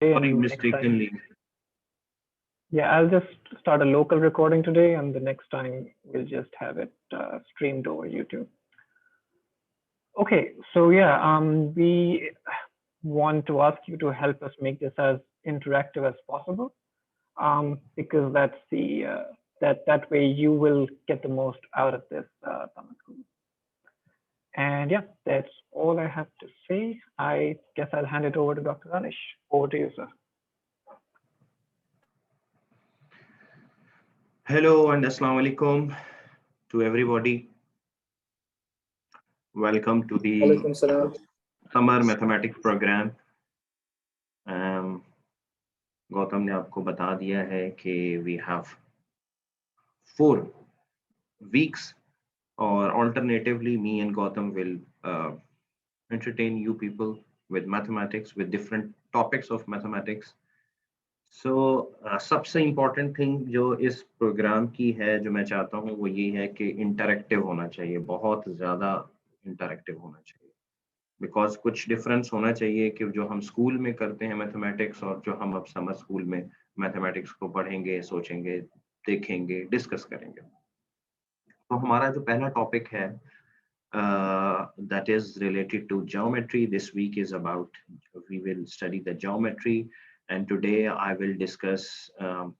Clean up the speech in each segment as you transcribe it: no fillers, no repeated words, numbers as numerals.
Sorry, and next time, mistakenly. yeah, I'll just start a local recording today, and the next time we'll just have it streamed over YouTube. Okay, so yeah, we want to ask you to help us make this as interactive as possible, because that's the that way you will get the most out of this summer school. And yeah, that's all I have to say. I guess I'll hand it over to Dr. Anish. Over to you, sir. Hello and Assalamu alaikum to everybody. Welcome to the Alaikum salam. summer mathematics program. Gautam ने आपको बता दिया है कि we have 4 weeks, or alternatively me and Gautam will entertain you people with mathematics, with different topics of mathematics. So सबसे important thing जो इस programme की है, जो मैं चाहता हूँ, वो ये है कि इंटरेक्टिव होना चाहिए, बहुत ज़्यादा इंटरेक्टिव होना चाहिए, बिकॉज कुछ डिफरेंस होना चाहिए कि जो हम स्कूल में करते हैं मैथमेटिक्स और जो हम अब समर स्कूल में मैथमेटिक्स को पढ़ेंगे, सोचेंगे, देखेंगे, डिस्कस करेंगे. तो हमारा जो पहला टॉपिक है that is related to geometry. This week is about, we will study the geometry, and today I will discuss a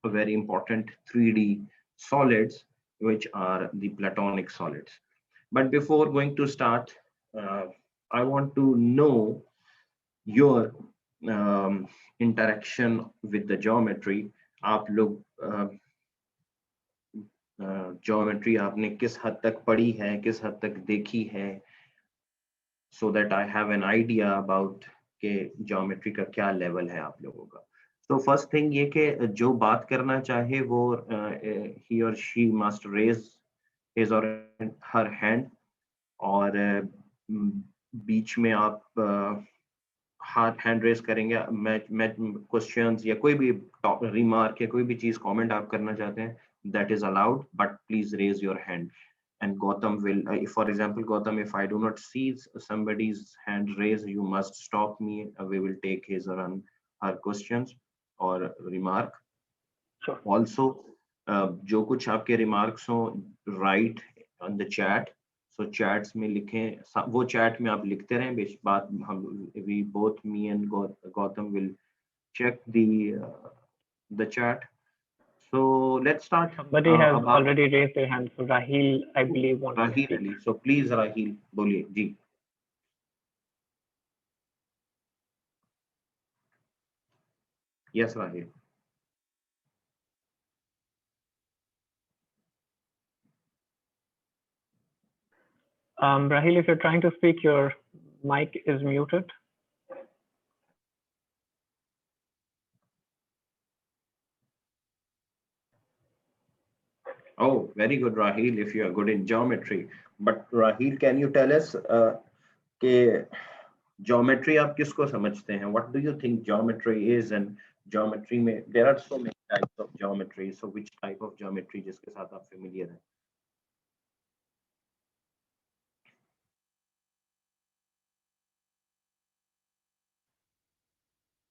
very important 3D solids, which are the platonic solids. But before going to start, I want to know your interaction with the geometry. आप लोग geometry आपने किस हद तक पढ़ी है, किस हद तक देखी है, so that I have an idea about के ज्योमेट्री का क्या लेवल है आप लोगों का. So first thing ये कि जो बात करना चाहे वो he or she must raise his or her hand, और बीच में आप हाथ हैंड रेज करेंगे, मैं क्वेश्चंस या कोई भी रिमार्क या कोई भी चीज कमेंट आप करना चाहते हैं, that is allowed, but please raise your hand. And Gautam will, if for example Gautam, if I do not see somebody's hand raised, you must stop me. We will take his or her questions or remark. Sure. Also जो कुछ आपके remarks हो, write on the chat. So chats में लिखें, वो chat में आप लिखते रहें, बात हम we both, me and Gautam will check the chat. So let's start. Somebody has already raised their hand. So Raheel, I believe, wants to speak. Ali. So please Raheel, बोलिए जी. Yes, Raheel. Raheel, if you're trying to speak, your mic is muted. Oh, very good, Raheel, if you are good in geometry. But Raheel, can you tell us कि geometry आप किसको समझते हैं? What do you think geometry is? And geometry में there are so many types of geometry. So which type of geometry जिसके साथ आप familiar हैं?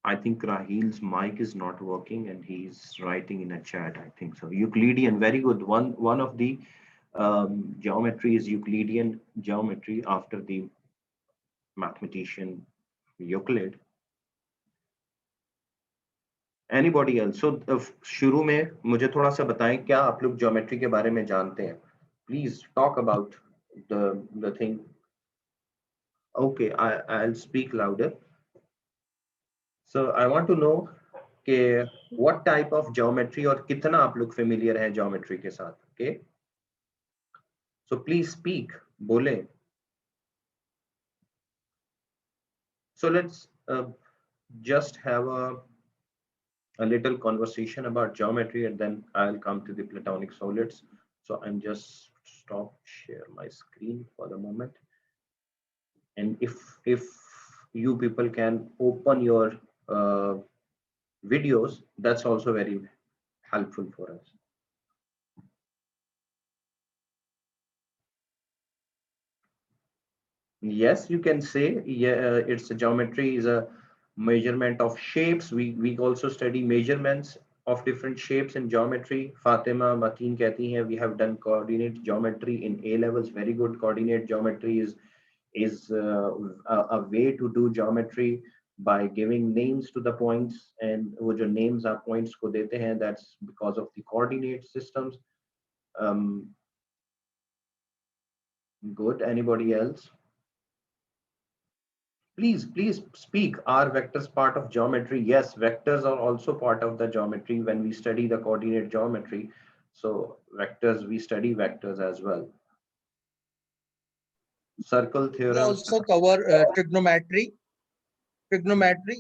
I think Rahil's mic is not working and he's writing in a chat, I think so. Euclidean, very good. One of the geometry is Euclidean geometry, after the mathematician Euclid. Anybody else? So शुरू में मुझे थोड़ा सा बताएं क्या आप लोग geometry के बारे में जानते हैं? Please talk about the thing. Okay, I'll speak louder. So I want to know कि what type of geometry और कितना आप लोग familiar हैं geometry के साथ, okay? So please speak, बोलें. So let's just have a little conversation about geometry, and then I'll come to the platonic solids. So I'm just share my screen for the moment. And if you people can open your videos, that's also very helpful for us. Yes, you can say, yeah, it's a geometry is a measurement of shapes. We also study measurements of different shapes in geometry. Fatima Mateen कहती हैं we have done coordinate geometry in A levels. Very good. Coordinate geometry is a way to do geometry by giving names to the points, and वो जो names आप points को देते हैं, that's because of the coordinate systems. Good. Anybody else? Please speak. Are vectors part of geometry? Yes, vectors are also part of the geometry when we study the coordinate geometry. So vectors, we study vectors as well. Circle theorem. We also cover trigonometry. Trigonometry,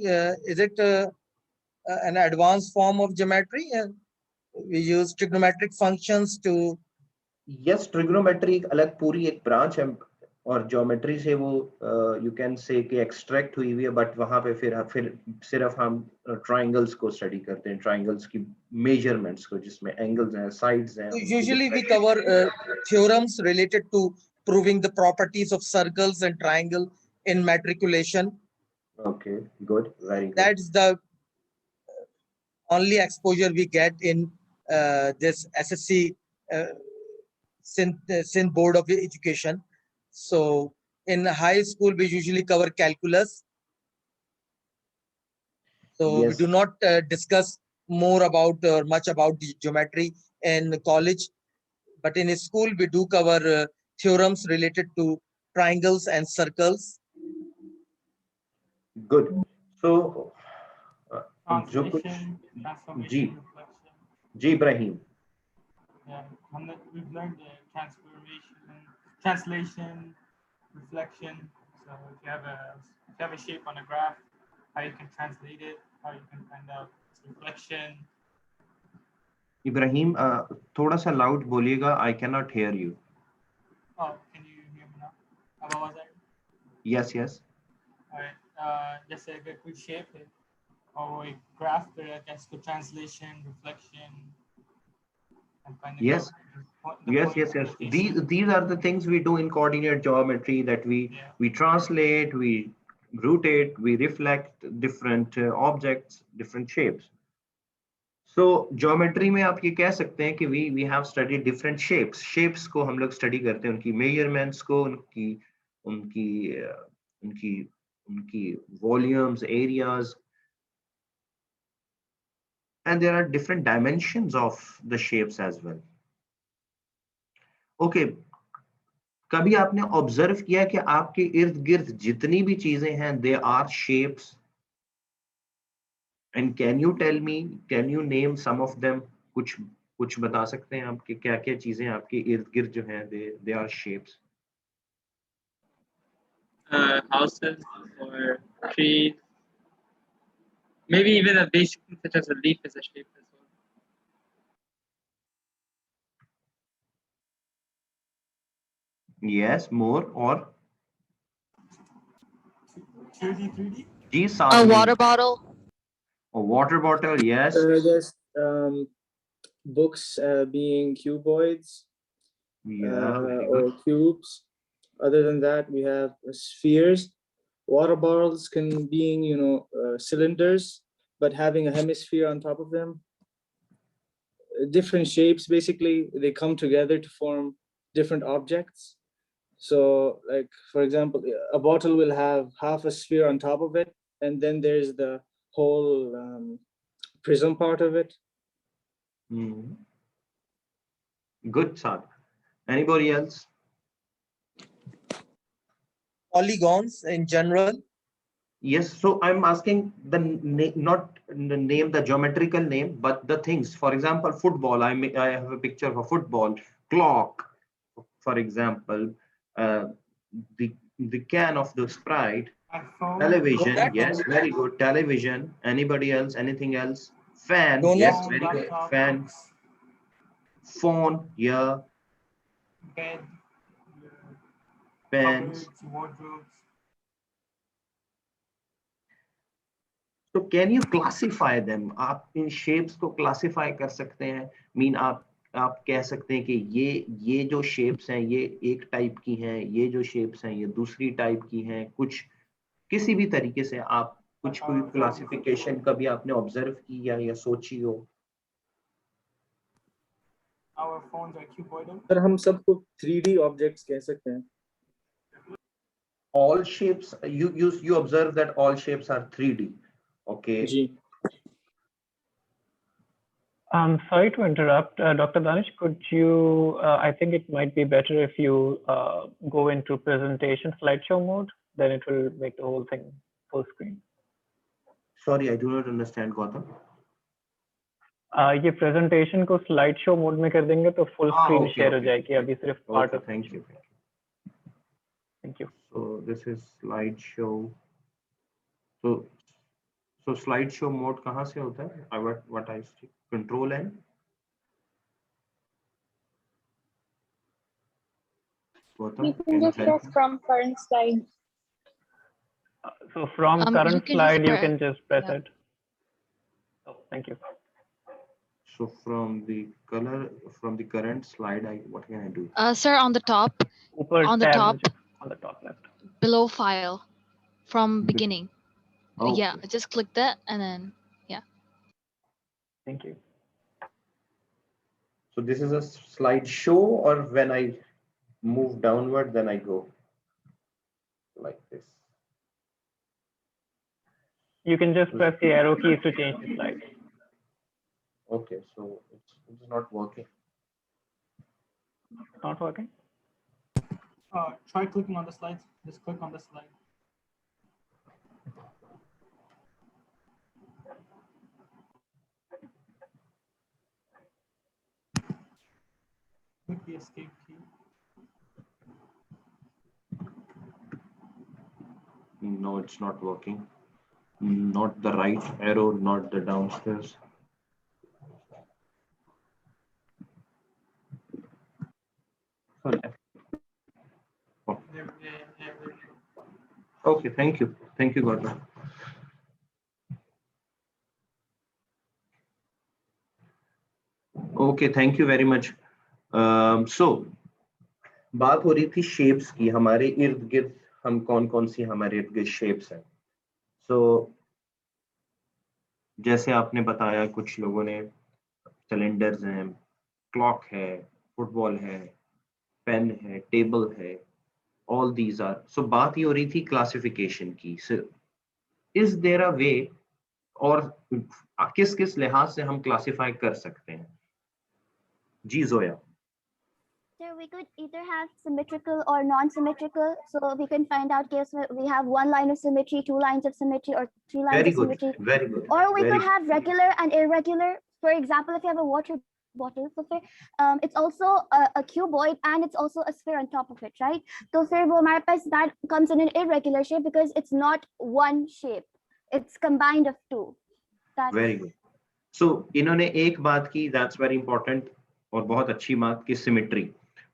is it an advanced form of geometry? We use trigonometric functions to. Yes, trigonometry एक अलग पूरी एक branch है, और geometry से वो you can से कि एक्सट्रैक्ट हुई हुई है, बट वहां पे फिर सिर्फ हम ट्रायंगल्स को स्टडी करते हैं, ट्रायंगल्स की मेजरमेंट्स को, जिसमें एंगल्स हैं, साइड्स हैं. Usually we cover theorems related to proving the properties of circles and triangle in matriculation. Okay, good, very good. That's the only exposure we get in this SSC Sindh Board of Education. So in high school, we usually cover calculus. So Yes. we do not discuss more about or much about the geometry in college, but in school we do cover theorems related to triangles and circles. Good. So जो कुछ Translation, transformation, ji reflection. Ji Ibrahim. Yeah, we've learned the transformation, translation, reflection. So if you have a shape on a graph, how you can translate it, how you can find out its reflection. Ibrahim थोड़ा सा loud बोलिएगा, I cannot hear you. Oh, can you hear me now? How was that? Yes, yes. All right. जैसे अगर कोई shape है और वो एक graph पे रहता है, इसको translation, reflection, and find the Yes. Yes, yes, yes. These are the things we do in coordinate geometry, that we translate, we rotate, we reflect different objects, different shapes. So geometry में आप ये कह सकते हैं कि we have studied different shapes. Shapes को हम लोग study करते हैं, उनकी measurements को, उनकी volumes, areas, and there are different dimensions of the shapes as well. Okay, कभी आपने ऑब्जर्व किया कि आपके इर्द गिर्द जितनी भी चीजें हैं, they are shapes, and can you name some of them? कुछ बता सकते हैं आपके क्या क्या चीजें आपके इर्द गिर्द जो हैं, they are shapes? Houses or trees, maybe even a basic thing such as a leaf is a shape as well. Yes, more or 2D, 3D? जी A water bottle. A water bottle, yes. Just books being cuboids, Yeah, very or good. cubes. Other than that, we have spheres. Water bottles can being, cylinders, but having a hemisphere on top of them. Different shapes, basically, they come together to form different objects. So, like, for example, a bottle will have half a sphere on top of it, and then there's the whole prism part of it. Good, Saad. Anybody else? Polygons in general. Yes, so I'm asking not the name, the geometrical name, but the things. For example, football. I have a picture of a football. Clock, for example, the can of the Sprite. iPhone. Television, Donut. yes, very good. Television. Anybody else? Anything else? Fan, Donut. yes, very good. Laptop, Fan. books, Phone, yeah. bed, Pens. cupboards, wardrobes. So can you classify them? आप इन shapes को classify कर सकते हैं? Mean आप कह सकते हैं कि ये जो shapes हैं, ये एक type की हैं, ये जो shapes हैं, ये दूसरी type की हैं, कुछ किसी भी तरीके से आप कुछ कोई क्लासिफिकेशन कभी आपने ऑब्जर्व की या सोची हो? Our phones are cuboidal. Sir हम सबको 3D ऑब्जेक्ट्स कह सकते हैं. All shapes, you observe that all shapes are 3D. Okay. Ji. Sorry to interrupt, Dr. Danish, could you, I think it might be better if you go into presentation slideshow mode, then it will make the whole thing full screen. Sorry, I do not understand, Gautam. ये presentation को slideshow mode में कर देंगे तो full screen okay, share हो okay. जाएगी, अभी सिर्फ part Okay, of. thank you. Thank you. So this is slideshow. So slideshow mode कहाँ से होता है? What I see? Control N. Gautam, You can just press from current slide. So from You current can slide, just you press- can just press yeah. it. Oh, thank you. So from the current slide, what can I do? Sir, on the top, ऊपर on the tab top, में जो- on the top left. below file, from beginning. Oh, Yeah, okay. just click that and then, Thank you. So this is a slideshow, or when I move downward, then I go like this. You can just press the arrow keys to change the slide. Okay, so it's not working. Not working? Try clicking on the slides. Just click on the slide. Click the escape key. No, it's not working. Not the right arrow, not the downstairs. Oh. There we go. Okay, thank you. Thank you, Gautam. Okay, thank you very much. So, बात हो रही थी shapes की. हमारे इर्द गिर्द हम कौन सी हमारे इर्द गिर्द shapes हैं. So, जैसे आपने बताया, कुछ लोगों ने cylinders हैं, clock है, football है, pen है, table है. All these are. So, बात ही हो रही थी classification की. So, is there a way, और किस लिहाज से हम classify कर सकते हैं? जी Zoya. So we could either have symmetrical or non-symmetrical. So we can find out case where we have one line of symmetry, two lines of symmetry, or three lines Very of good. symmetry. Very good. Or we Very could have regular and irregular. For example, if you have a water bottle, so it's also a cuboid and it's also a sphere on top of it, right? So that comes in an irregular shape because it's not one shape. It's combined of two. That's Very good. So इन्होंने एक बात की, that's very important, और बहुत अच्छी बात की, symmetry.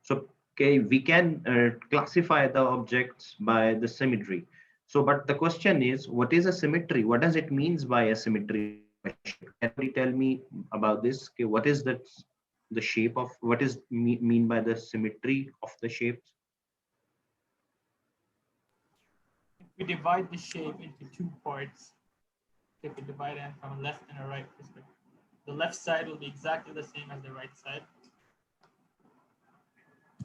So okay, we can classify the objects by the symmetry. So, but the question is, what is a symmetry? What does it means by a symmetry? Can you tell me about this? Okay, what is the shape of, what is mean by the symmetry of the shapes? If we divide the shape into two parts, if we divide it from a left and a right perspective, the left side will be exactly the same as the right side.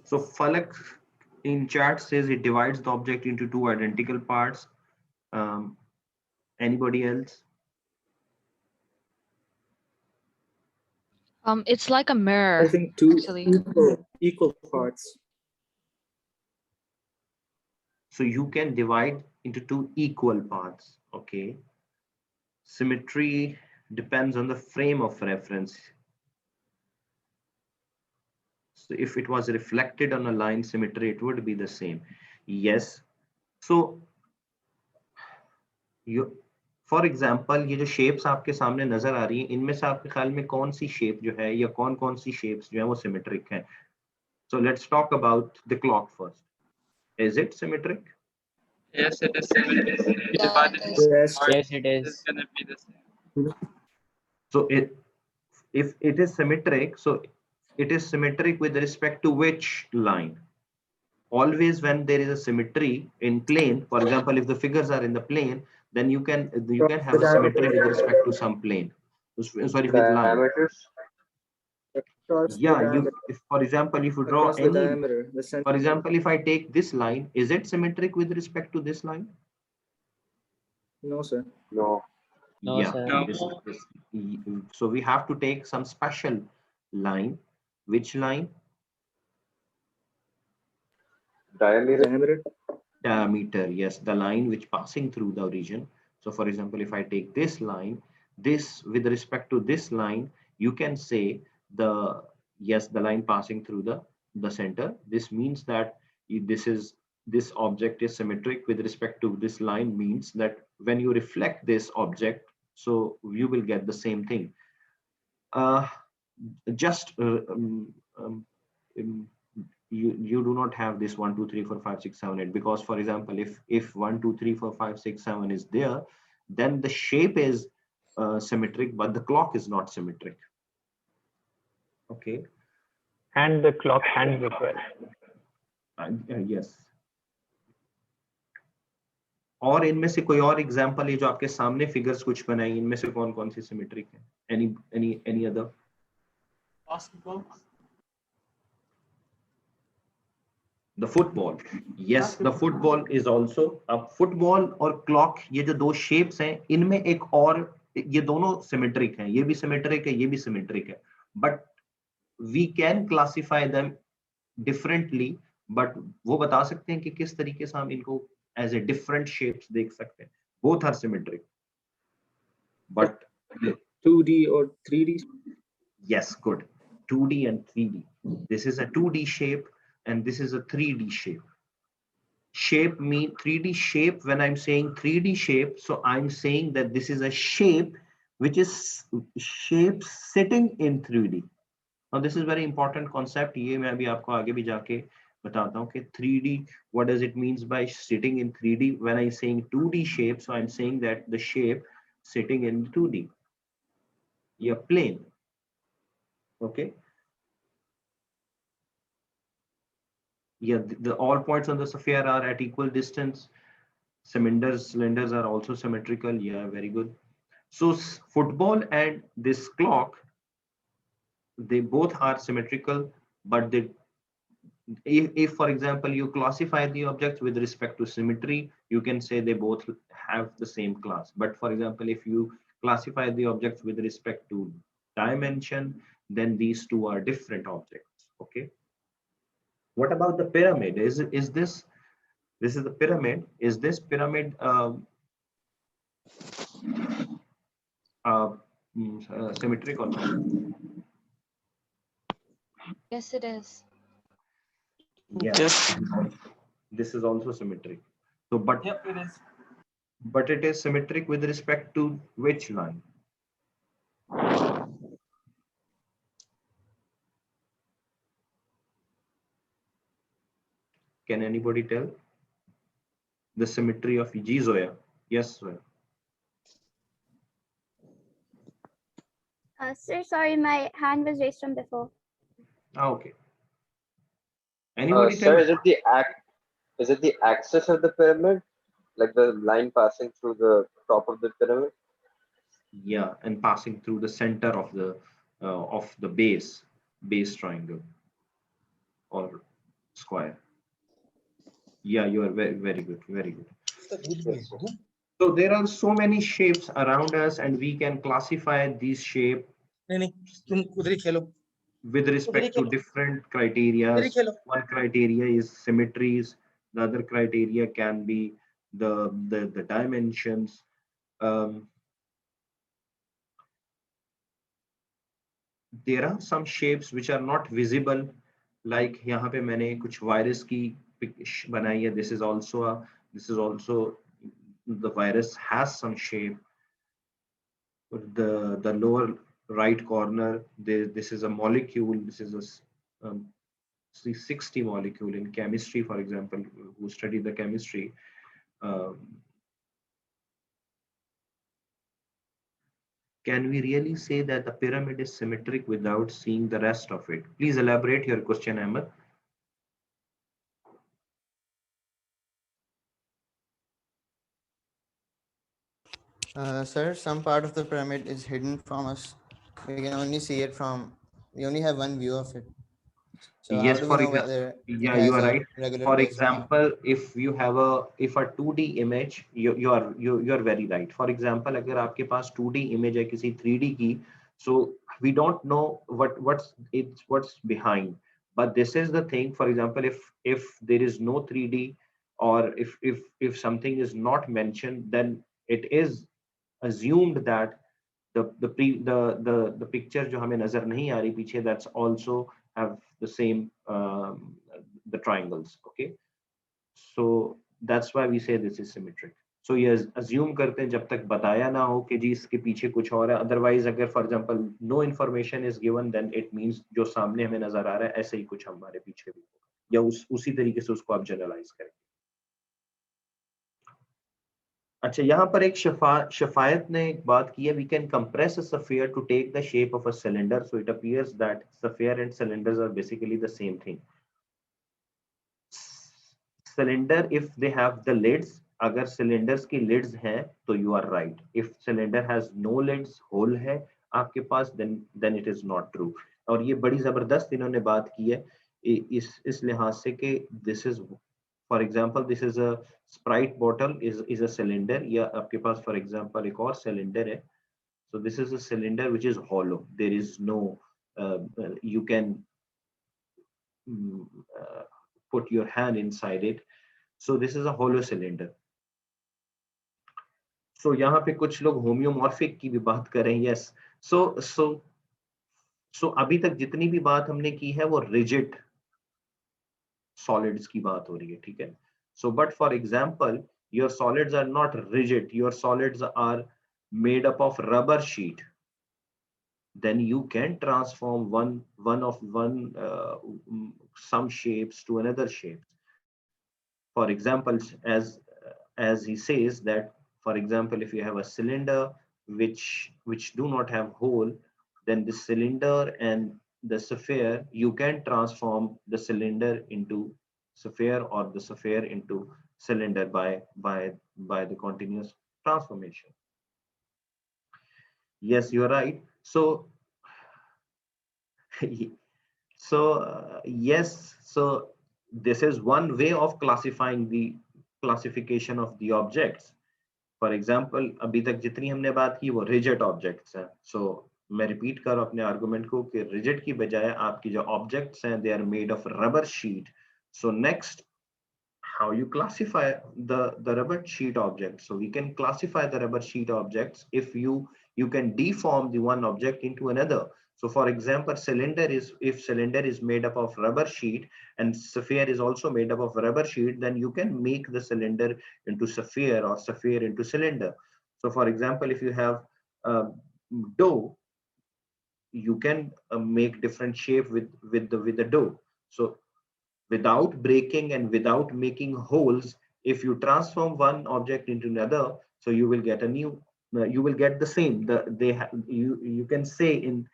So Falak in chat says it divides the object into two identical parts. Anybody else? it's like a mirror. I think two actually. equal parts. So you can divide into two equal parts. Okay. Symmetry depends on the frame of reference. So if it was reflected on a line symmetry, it would be the same. Yes. So for example, ये जो shapes आपके सामने नजर आ रही हैं, इनमें से आपके ख्याल में कौन सी shape जो है या कौन सी shapes जो है वो symmetric हैं? So let's talk about the clock first. Is it symmetric? Yes, it is symmetric. If you Yeah, divide it it into Yes. parts, Yes, it is. it's gonna be the same. So if it is symmetric, so it is symmetric with respect to which line? Always when there is a symmetry in plane, for example, if the figures are in the plane, then you can have a symmetry with respect to some plane. Sorry, with line. Diameters. Across the Yeah, diameter. if for example, if you draw Across the any, diameter, the center. for example, if I take this line, is it symmetric with respect to this line? No, sir. No. No, Yeah. sir. No. So we have to take some special line. Which line? Diameter. Diameter. Diameter. Yes, the line which passing through the origin. So for example, if I take this line, this with respect to this line, you can say the line passing through the center. This means that this object is symmetric with respect to this line, means that when you reflect this object, so you will get the same thing. You do not have this 1 2 3 4 5 6 7 8, because for example, if 1 2 3 4 5 6 7 is there, then the shape is symmetric, but the clock is not symmetric. Okay. And the clock hands as well. Yes. और इनमें से कोई और example है जो आपके सामने figures कुछ बनाई, इनमें से कौन कौन सी सिमेट्रिक है? Any other? Basketball. The football. Yes, the football is also. अब football और clock, ये जो दो shapes हैं, इनमें एक और, ये दोनों symmetric हैं, ये भी symmetric है, ये भी symmetric है, but we can classify them differently. But वो बता सकते हैं कि किस तरीके से हम इनको as a different shapes देख सकते हैं. Both are symmetric, but 2D or 3D. yes, good. 2D and 3D. This is a 2D shape and this is a 3D shape. Shape mean 3D shape. When I'm saying 3D shape, so I'm saying that this is a shape which is shape sitting in 3D. Now this is very important concept. ये मैं अभी आपको आगे भी जाके बताता हूँ कि 3D, what does it means by sitting in 3D? When I'm saying 2D shape, so I'm saying that the shape sitting in 2D. Yeah, plane. Okay. Yeah, the all points on the sphere are at equal distance. Cylinders are also symmetrical. Yeah, very good. So football and this clock, they both are symmetrical, but they, if for example you classify the objects with respect to symmetry, you can say they both have the same class. But for example, if you classify the objects with respect to dimension, then these two are different objects. Okay. What about the pyramid? Is this is the pyramid? Is this pyramid symmetric or not? Yes, it is. Yeah. Yes. This is also symmetric. So, but Yep, it is. But it is symmetric with respect to which line? Can anybody tell? The symmetry of G Zoya. Yes, Zoya. Sir, sorry, my hand was raised from before. Okay. Anybody Sir, tell? is it the axis of the pyramid, like the line passing through the top of the pyramid? Yeah, and passing through the center of the base triangle or square. Yeah, you are very good, very good. Yes, sir. So there are so many shapes around us, and we can classify these shapes नहीं तुम उधर ही खेलो. with respect to different criteria. One criteria is symmetries. The other criteria can be the dimensions. There are some shapes which are not visible, like यहाँ पे मैंने कुछ virus की pic बनाई है. This is also the virus has some shape. The lower right corner, this is a molecule. This is a C60 molecule in chemistry, for example, who study the chemistry. Can we really say that the pyramid is symmetric without seeing the rest of it? Please elaborate your question, Ahmed. Sir, some part of the pyramid is hidden from us. We can only see it from, we only have one view of it. So how Yes, do we for know example, whether it yeah, you has are a right. regular For base or not? example, if you have a 2D image, you are very right. For example, अगर आपके पास 2D image है किसी 3D की, so we don't know what's behind. But this is the thing. For example, if there is no 3D, or if something is not mentioned, then it is assumed that the picture जो हमें नजर नहीं आ रही पीछे, that's also have the same the triangles. Okay, so that's why we say this is symmetric. So ये assume करते हैं जब तक बताया ना हो कि जी इसके पीछे कुछ और है. Otherwise अगर for example no information is given, then it means जो सामने हमें नजर आ रहा है ऐसे ही कुछ हमारे पीछे भी होगा, या उसी तरीके से उसको आप जनरलाइज करें. अच्छा, यहाँ पर एक शफायत ने एक बात की है, we can compress a sphere to take the shape of a cylinder, so it appears that sphere and cylinders are basically the same thing. Cylinder if they have the lids, अगर सिलेंडर्स की lids हैं तो you are right. If cylinder has no lids, hole है आपके पास, then it is not true. और ये बड़ी जबरदस्त इन्होंने बात की है इस लिहाज से कि this is, for example, this is a Sprite bottle is a cylinder, या आपके पास for example एक और cylinder है. So this is a cylinder which is hollow. There is no you can put your hand inside it. So this is a hollow cylinder. So यहाँ पे कुछ लोग होम्योमॉर्फिक की भी बात कर रहे हैं. Yes. So अभी तक जितनी भी बात हमने की है वो rigid solids की बात हो रही है, ठीक है. So, but for example, your solids are not rigid. Your solids are made up of rubber sheet. Then you can transform some shapes to another shape. For example, as he says that, for example, if you have a cylinder which do not have hole, then the cylinder and the sphere, you can transform the cylinder into sphere or the sphere into cylinder by the continuous transformation. Yes, you're right. So yes, so this is one way of classifying the classification of the objects. For example, अभी तक जितनी हमने बात की वो rigid objects हैं. So मैं repeat कर रहा हूं अपने आर्गुमेंट को कि रिजिड की बजाय आपकी जो ऑब्जेक्ट्स हैं, they are made of rubber sheet. So next, how you classify the rubber sheet objects. So we can classify the rubber sheet objects if you can deform the one object into another. So for example, if cylinder is made up of rubber sheet and sphere is also made up of rubber sheet, then you can make the cylinder into sphere or sphere into cylinder. So for example, if you have dough, you can make different shape with the dough. So without breaking and without making holes, if you transform one object into another, so you will get a new, you will get the same. You can say in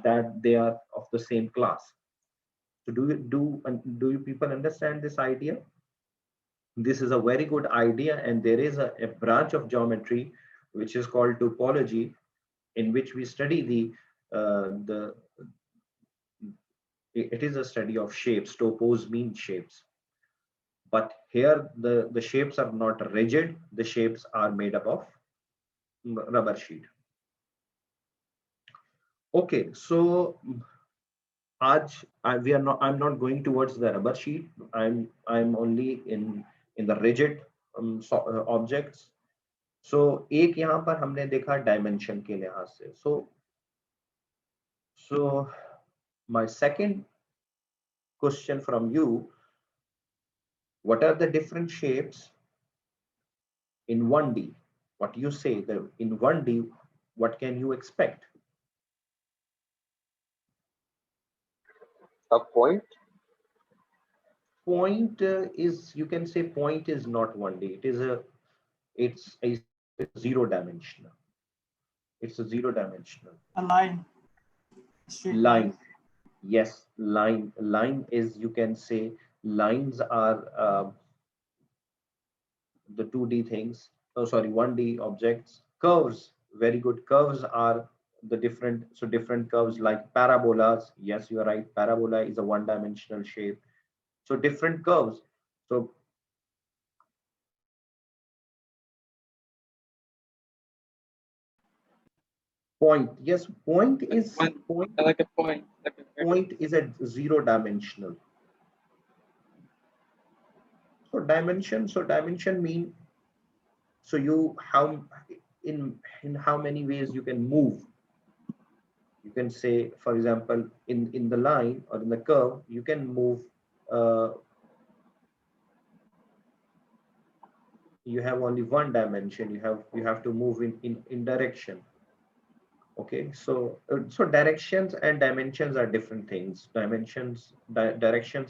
that they are of the same class. So do you people understand this idea? This is a very good idea, and there is a branch of geometry which is called topology, in which we study it is a study of shapes. Topos mean shapes. But here the shapes are not rigid. The shapes are made up of rubber sheet. Okay, so I'm not going towards the rubber sheet. I'm only in the rigid objects. So एक यहाँ पर हमने देखा dimension के लिहाज से. So my second question from you: what are the different shapes in 1D? What you say that in 1D, what can you expect? A point? Point is, you can say point is not 1D. It's a zero dimensional. It's a zero dimensional. A line. Straight Line. Yes, line. Line is, you can say, lines are the 2D things. oh sorry, 1D objects. Curves, very good. Curves are the different, so different curves like parabolas. Yes, you are right. Parabola is a one-dimensional shape. So different curves. So point, yes, point is point. Like a point. Like a Point is a zero-dimensional. So dimension mean, so you how in how many ways you can move. You can say, for example, in the line or in the curve, you can move. You have only one dimension. You have to move in direction. Okay, so so directions and dimensions are different things. Directions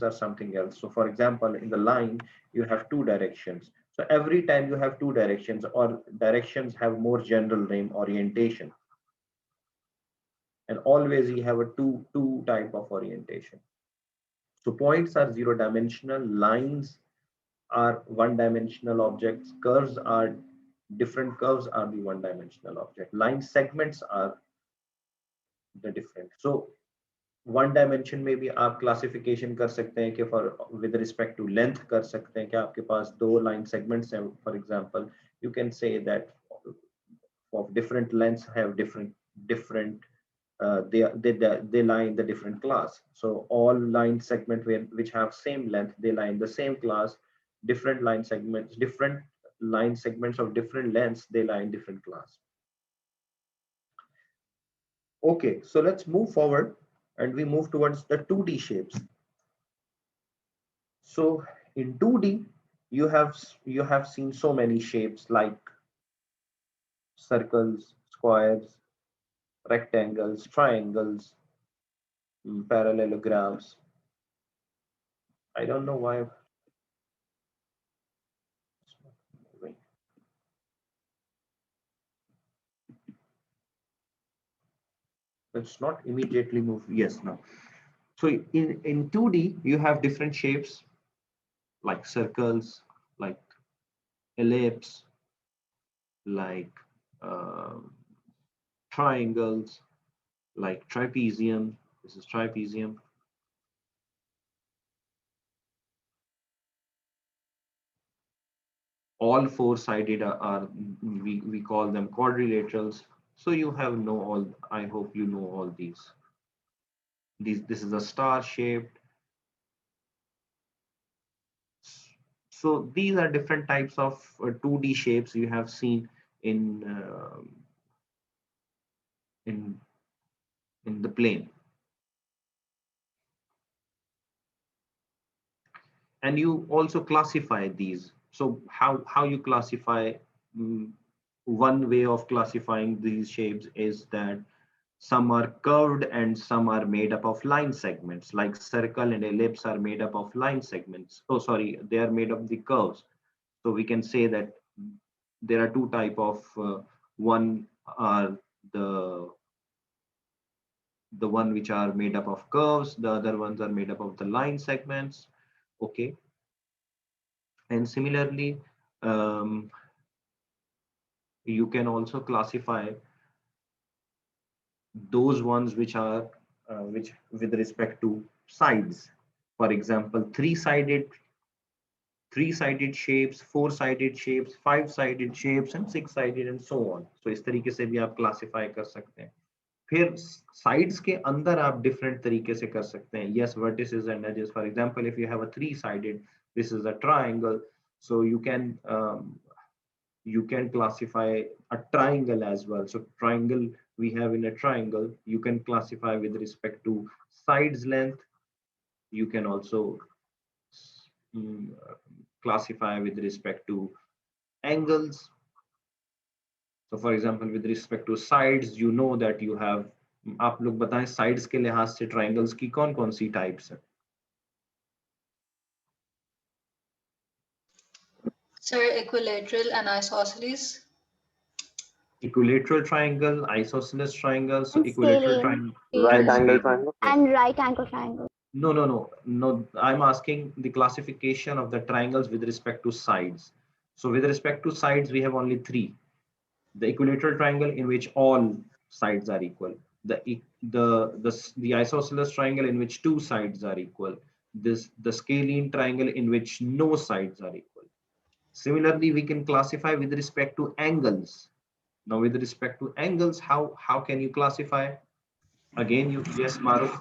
are something else. So for example, in the line, you have two directions. So every time you have two directions, or directions have more general name, orientation. And always you have a two type of orientation. So points are zero dimensional, lines are one dimensional objects, curves are different curves are the one dimensional object. Line segments are the different. So one dimension में भी आप classification कर सकते हैं कि for with respect to length कर सकते हैं कि आपके पास दो लाइन सेगमेंट्स हैं. For example you can say that of different lengths have different they lie in the different class. So all line segment which have same length, they lie in the same class. Different line segments of different lengths, they lie in different class. Okay, so let's move forward and we move towards the 2D shapes. So in 2D, you have seen so many shapes like circles, squares, rectangles, triangles, parallelograms. I don't know why. Let's not immediately move. Yes, now. So in 2D, you have different shapes like circles, like ellipse, like triangles, like trapezium. This is trapezium. All four-sided are we call them quadrilaterals. So you have know all. I hope you know all these. This is a star shaped. So these are different types of 2D shapes you have seen in the plane. And you also classify these. So how you classify, one way of classifying these shapes is that some are curved and some are made up of line segments, like circle and ellipse are made up of line segments. Oh, sorry, they are made of the curves. So we can say that there are two type of, one are the one which are made up of curves, the other ones are made up of the line segments. Okay. And similarly, you can also classify those ones which are which with respect to sides. For example, three-sided shapes, four-sided shapes, five-sided shapes, and six-sided, and so on. So इस तरीके से भी आप classify कर सकते हैं. फिर sides के अंदर आप different तरीके से कर सकते हैं. Yes, vertices and edges. For example, if you have a three-sided, this is a triangle. So you can classify a triangle as well. So triangle we have in a triangle, you can classify with respect to sides length. You can also classify with respect to angles. So for example, with respect to sides, you know that you have, आप लोग बताएं sides के लिहाज से triangles की कौन-कौन सी types हैं? Sir, equilateral and isosceles. Equilateral triangle, isosceles triangle. So And equilateral scalene. triangle, Right angle triangle. And right angle triangle. No. I'm asking the classification of the triangles with respect to sides. So with respect to sides, we have only three. The equilateral triangle in which all sides are equal. The isosceles triangle in which two sides are equal. The scalene triangle in which no sides are equal. Similarly, we can classify with respect to angles. Now, with respect to angles, how can you classify? Again, yes, Maruf.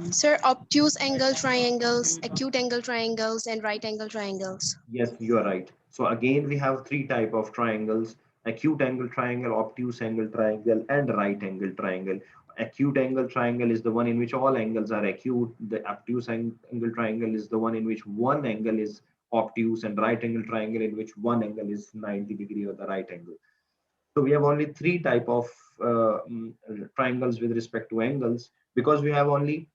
Sir, obtuse angle triangles, acute angle triangles, and right angle triangles. Yes, you are right. So again, we have three type of triangles: acute angle triangle, obtuse angle triangle, and right angle triangle. Acute angle triangle is the one in which all angles are acute. The obtuse angle triangle is the one in which one angle is obtuse, and right angle triangle in which one angle is 90 degree or the right angle. So we have only three type of triangles with respect to angles, because we have only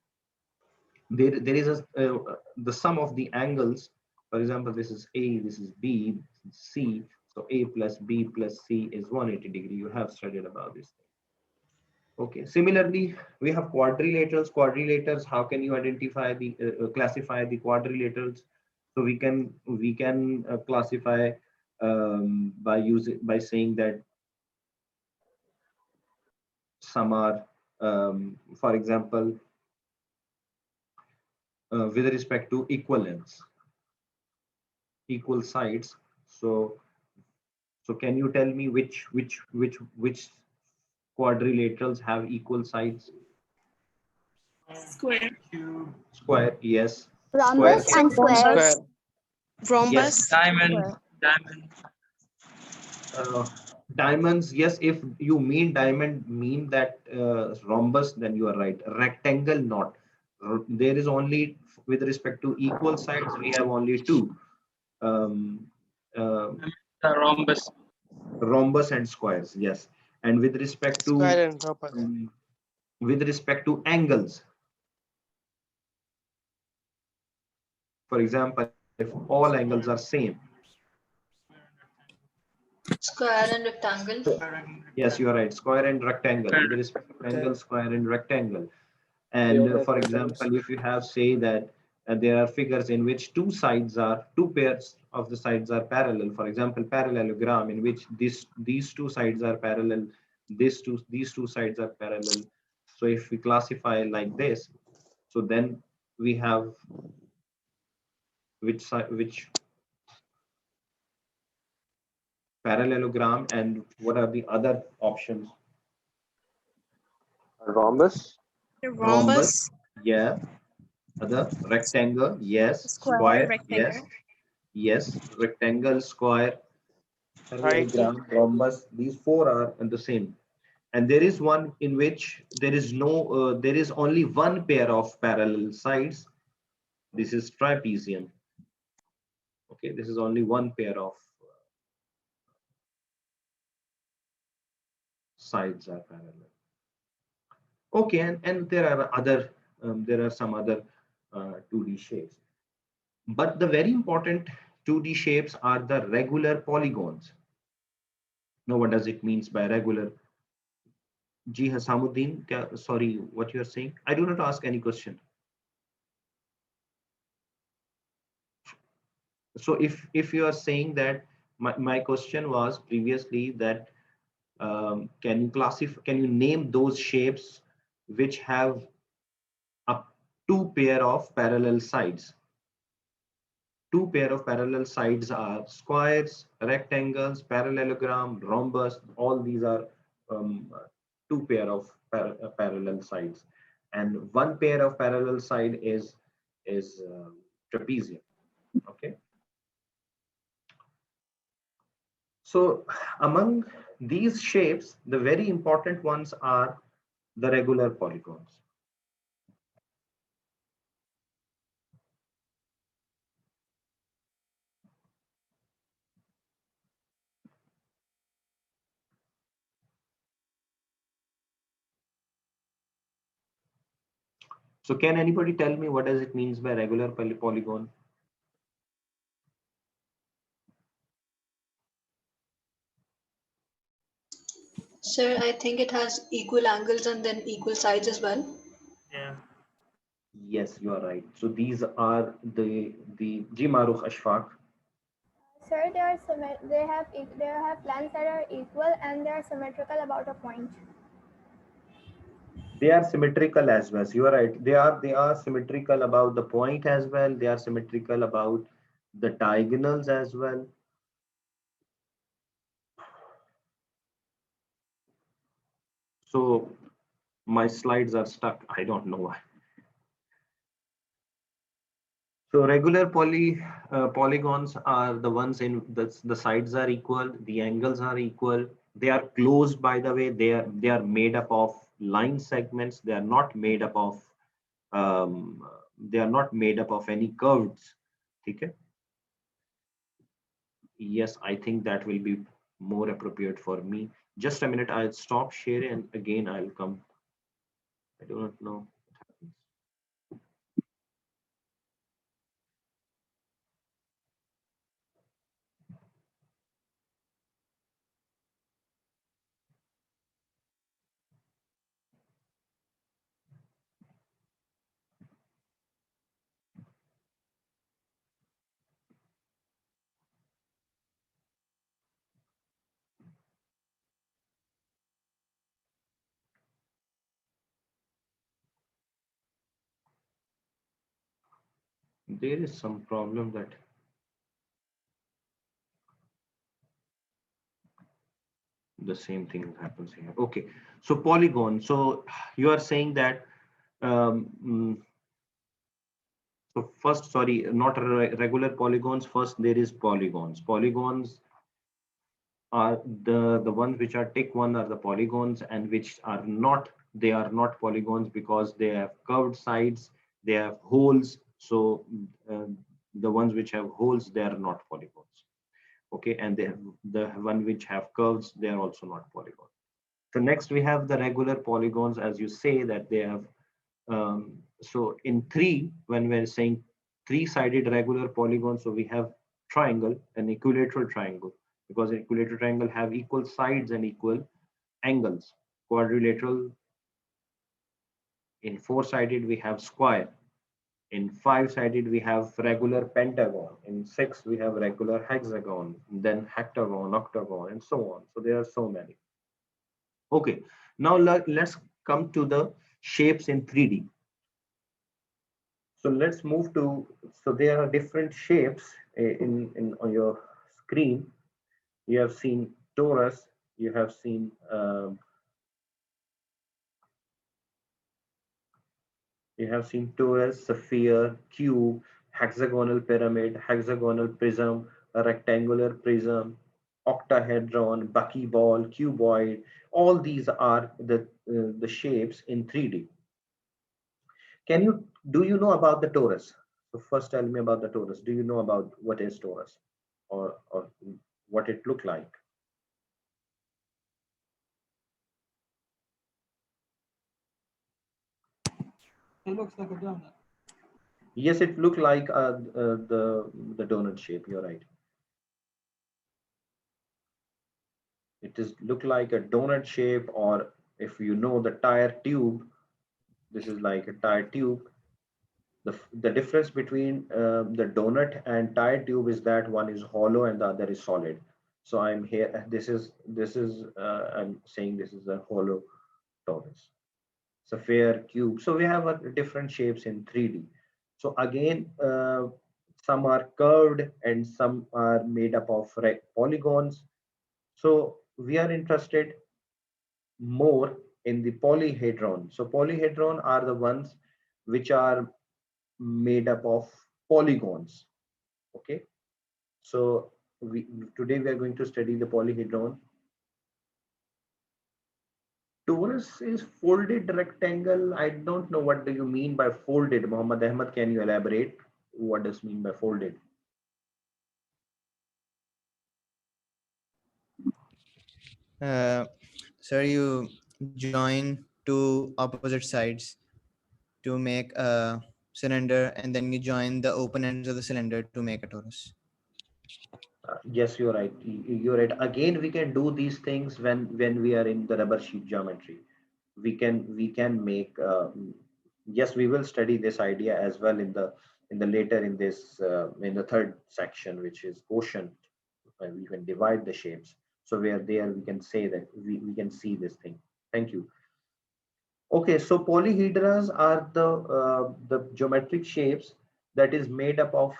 there is the sum of the angles. For example, this is A, this is B, this is C. So A plus B plus C is 180 degree. You have studied about this thing. Okay. Similarly, we have quadrilaterals. Quadrilaters. How can you identify the classify the quadrilaterals? So we can classify by saying that some are, for example, with respect to equivalence, equal sides. So can you tell me which quadrilaterals have equal sides? Square. Square, yes. Rhombus Square. and squares. Rhombus. Yes. Diamond. Diamonds, yes. If you mean diamond mean that rhombus, then you are right. Rectangle, not. There is only, with respect to equal sides, we have only two. Rhombus. Rhombus and squares, yes. And with respect to with respect to angles, for example, if all angles are same. Square and rectangle. Yes, you are right. Square and rectangle. With respect to angle, square and rectangle. And for example, if you have say that there are figures in which two pairs of the sides are parallel. For example, parallelogram in which these two sides are parallel, these two sides are parallel. So if we classify like this, so then we have which parallelogram, and what are the other options? Rhombus. Rhombus. Yeah. Other rectangle, yes. Square, yes. Yes. Rectangle, square, parallelogram, rhombus. These four are the same. And there is one in which there is no, there is only one pair of parallel sides. This is trapezium. Okay, this is only one pair of sides are parallel. Okay, and there are other, there are some other 2D shapes. But the very important 2D shapes are the regular polygons. Now, what does it means by regular? Ji Hasamuddin, sorry, what you are saying? I do not ask any question. So if you are saying that, my question was previously that can you name those shapes which have two pair of parallel sides? Two pair of parallel sides are squares, rectangles, parallelogram, rhombus. All these are two pair of parallel sides, and one pair of parallel side is trapezium. Okay. So among these shapes, the very important ones are the regular polygons. So can anybody tell me what does it means by regular polygon? Sir, I think it has equal angles and then equal sides as well. Yeah. Yes, you are right. So these are the Jimaruch Ashfaq. Sir, they have planes that are equal and they are symmetrical about a point. They are symmetrical as well. So you are right. They are symmetrical about the point as well. They are symmetrical about the diagonals as well. So my slides are stuck. I don't know why. So regular polygons are the ones in the sides are equal, the angles are equal. They are closed, by the way. They are made up of line segments. They are not made up of any curves. Okay. Yes, I think that will be more appropriate for me. Just a minute, I'll stop sharing and again I'll come. I do not know what happens. There is some problem that the same thing happens here. Okay, so polygon. So you are saying that so first, sorry, not regular polygons. First, there is polygons. Polygons are the ones which are tick one are the polygons, and which are not, they are not polygons because they have curved sides, they have holes. So the ones which have holes, they are not polygons. Okay, and they have the one which have curves, they are also not polygons. So next we have the regular polygons, as you say that they have so in three, when we're saying three-sided regular polygon, so we have triangle, an equilateral triangle, because an equilateral triangle have equal sides and equal angles. Quadrilateral, in four-sided we have square, in five-sided we have regular pentagon, in six we have regular hexagon, then hectagon, octagon, and so on. So there are so many. Okay, now let's come to the shapes in 3D. So let's move to, so there are different shapes in on your screen. You have seen torus, you have seen torus, sphere, cube, hexagonal pyramid, hexagonal prism, a rectangular prism, octahedron, buckyball, cuboid. All these are the shapes in 3D. Do you know about the torus? So first tell me about the torus. Do you know about what is torus, or what it look like? It looks like a donut. Yes, it look like the donut shape. You're right. It is look like a donut shape, or if you know the tire tube, this is like a tire tube. The difference between the donut and tire tube is that one is hollow and the other is solid. So I'm here. This is I'm saying this is a hollow torus. Sphere, cube. So we have different shapes in 3D. So again, some are curved and some are made up of polygons. So we are interested more in the polyhedron. So polyhedron are the ones which are made up of polygons. Okay. So today we are going to study the polyhedron. Torus is folded rectangle. I don't know what do you mean by folded. Muhammad Ahmad, can you elaborate? What does mean by folded? Sir, you join two opposite sides to make a cylinder, and then you join the open ends of the cylinder to make a torus. Yes, you're right. You're right. Again, we can do these things when we are in the rubber sheet geometry. We can make. Yes, we will study this idea as well in the later in this in the third section, which is quotient. we can divide the shapes. So where there we can say that we can see this thing. Thank you. Okay, so polyhedras are the geometric shapes that is made up of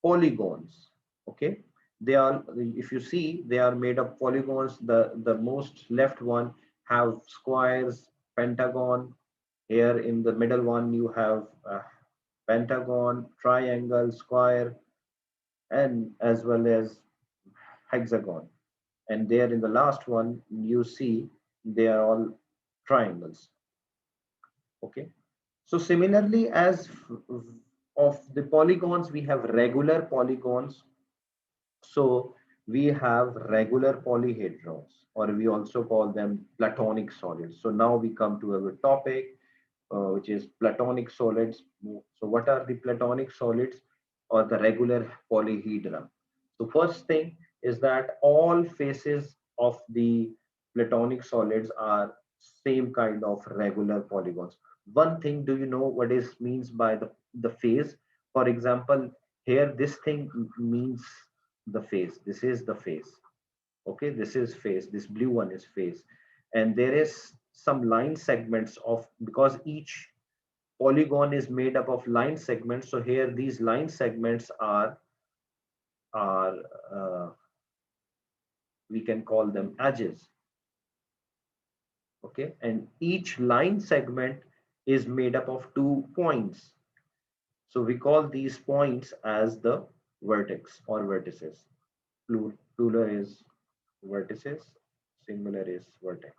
polygons. Okay, they are, if you see, they are made of polygons. The most left one have squares, pentagon. Here in the middle one you have pentagon, triangle, square, and as well as hexagon. And there in the last one you see they are all triangles. Okay, so similarly as of the polygons, we have regular polygons. So we have regular polyhedrons, or we also call them platonic solids. So now we come to our topic, which is platonic solids. So what are the platonic solids or the regular polyhedra? So first thing is that all faces of the platonic solids are same kind of regular polygons. One thing, do you know what is means by the phase? For example, here this thing means the face. This is the face. Okay, this is face. This blue one is face. And there is some line segments of, because each polygon is made up of line segments. So here these line segments are uh, we can call them edges. Okay, and each line segment is made up of 2 points. So we call these points as the vertex or vertices. Plural is vertices, singular is vertex.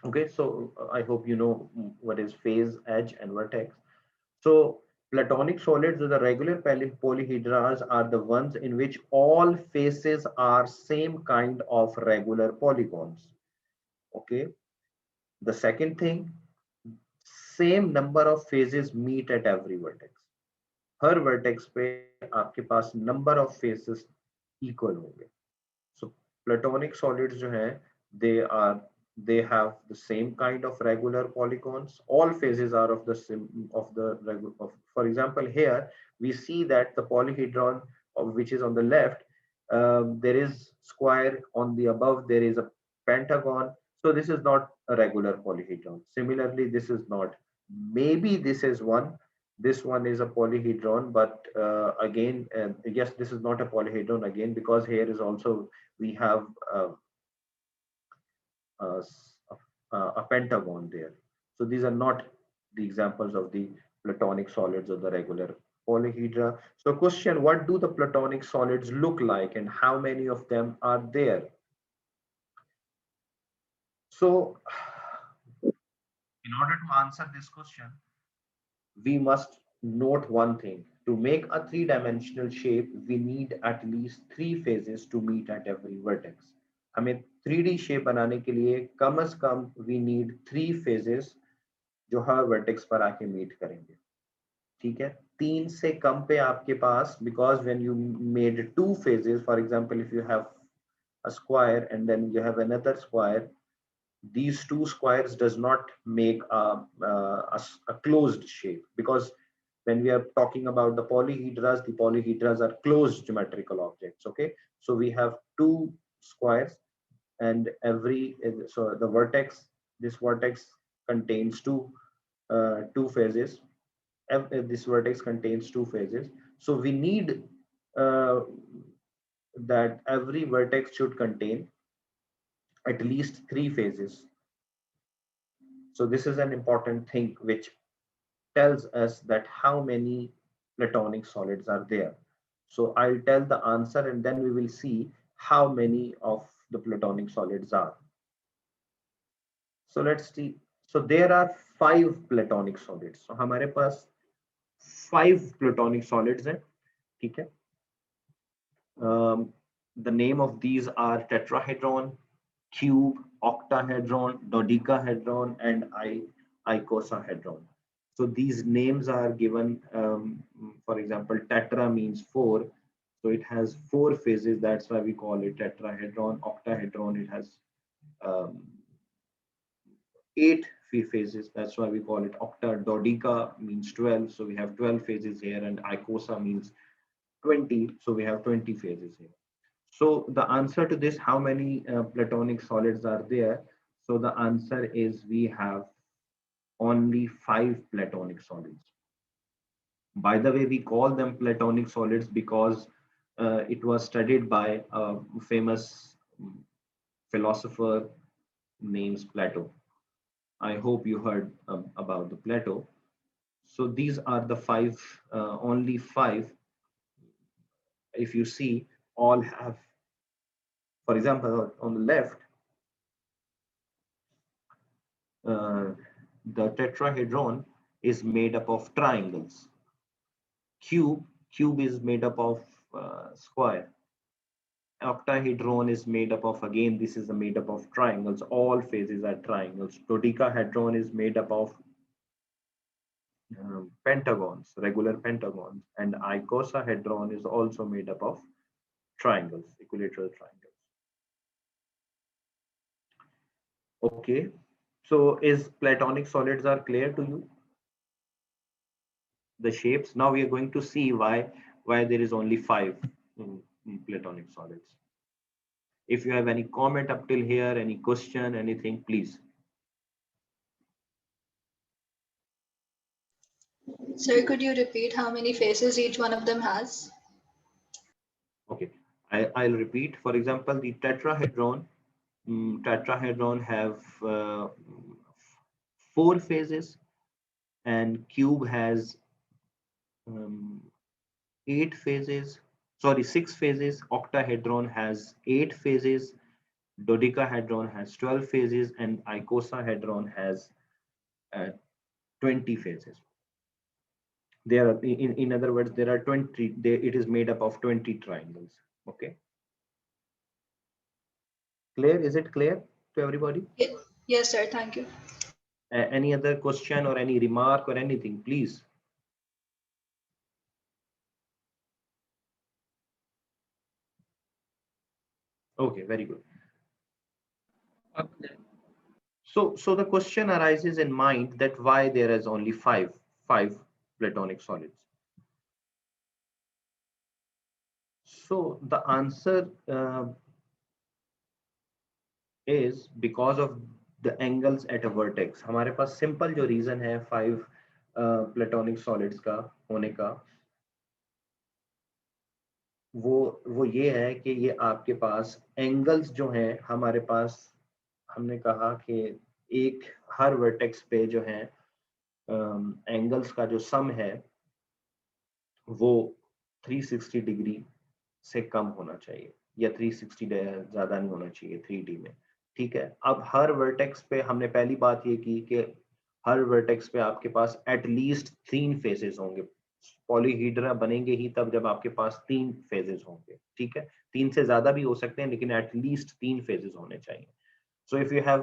Okay, so I hope you know what is phase, edge, and vertex. So platonic solids or the regular polyhedras are the ones in which all faces are same kind of regular polygons. Okay, the second thing, same number of phases meet at every vertex. Her vertex पे आपके पास number of faces equal होंगे. So platonic solids जो हैं, they have the same kind of regular polygons. All phases are of the same for example, here we see that the polyhedron which is on the left, there is square, on the above there is a pentagon. So this is not a regular polyhedron. Similarly, this is not. Maybe this is one. This one is a polyhedron, but again, yes, this is not a polyhedron again, because here is also we have a pentagon there. So these are not the examples of the platonic solids or the regular polyhedra. So question, what do the platonic solids look like and how many of them are there? So in order to answer this question, we must note one thing. To make a three-dimensional shape, we need at least 3 phases to meet at every vertex. हमें 3D shape बनाने के लिए कम से कम we need 3 phases जो हर vertex पर आके meet करेंगे. ठीक है, 3 से कम पे आपके पास, because when you made 2 phases, for example, if you have a square and then you have another square, these 2 squares does not make a closed shape, because when we are talking about the polyhedras are closed geometrical objects. Okay, so we have 2 squares and so the vertex, this vertex contains two phases. This vertex contains 2 phases, so we need that every vertex should contain at least 3 phases. So this is an important thing which tells us that how many platonic solids are there. So I'll tell the answer and then we will see how many of the platonic solids are. So let's see. So there are 5 platonic solids. So हमारे पास 5 platonic solids हैं. ठीक है. The name of these are tetrahedron, cube, octahedron, dodecahedron, and icosahedron. So these names are given. For example, tetra means 4, so it has 4 phases. That's why we call it tetrahedron. Octahedron, it has 8 phases. That's why we call it octa. Dodeca means 12, so we have 12 phases here, and icosa means 20, so we have 20 phases here. So the answer to this, how many platonic solids are there? So the answer is we have only 5 platonic solids. By the way, we call them platonic solids because it was studied by a famous philosopher named Plato. I hope you heard about the Plato. So these are the 5, only 5. If you see, all have, for example, on the left, the tetrahedron is made up of triangles. Cube is made up of square. Octahedron is made up of, again, this is made up of triangles. All phases are triangles. Dodecahedron is made up of pentagons, regular pentagons, and icosahedron is also made up of triangles, equilateral triangles. Okay, so is platonic solids are clear to you? The shapes. Now we are going to see why there is only 5 in platonic solids. If you have any comment up till here, any question, anything, please. Sir, could you repeat how many faces each one of them has? Okay, I'll repeat. For example, the tetrahedron have 4 phases, and cube has 8 phases. Sorry, 6 phases. Octahedron has 8 phases. Dodecahedron has 12 phases, and icosahedron has 20 phases. There are, in other words, there are 20. It is made up of 20 triangles. Okay. Clear? Is it clear to everybody? Yes, sir. Thank you. Any other question or any remark or anything, please? Okay, very good. Okay. So the question arises in mind that why there is only five platonic solids. So the answer is because of the angles at a vertex. हमारे पास simple जो reason है 5 platonic solids का होने का, वो ये है कि ये आपके पास angles जो हैं हमारे पास, हमने कहा कि एक हर वर्टेक्स पे जो है एंगल्स का जो सम है वो 360 डिग्री से कम होना चाहिए, या 360 ज्यादा नहीं होना चाहिए 3D में. ठीक है, अब हर वर्टेक्स पे हमने पहली बात ये की कि हर वर्टेक्स पे आपके पास एटलीस्ट 3 फेजेस होंगे. पॉलीहीड्रा बनेंगे ही तब जब आपके पास 3 फेजेस होंगे. ठीक है, 3 से ज्यादा भी हो सकते हैं लेकिन एटलीस्ट 3 फेजेस होने चाहिए. So if you have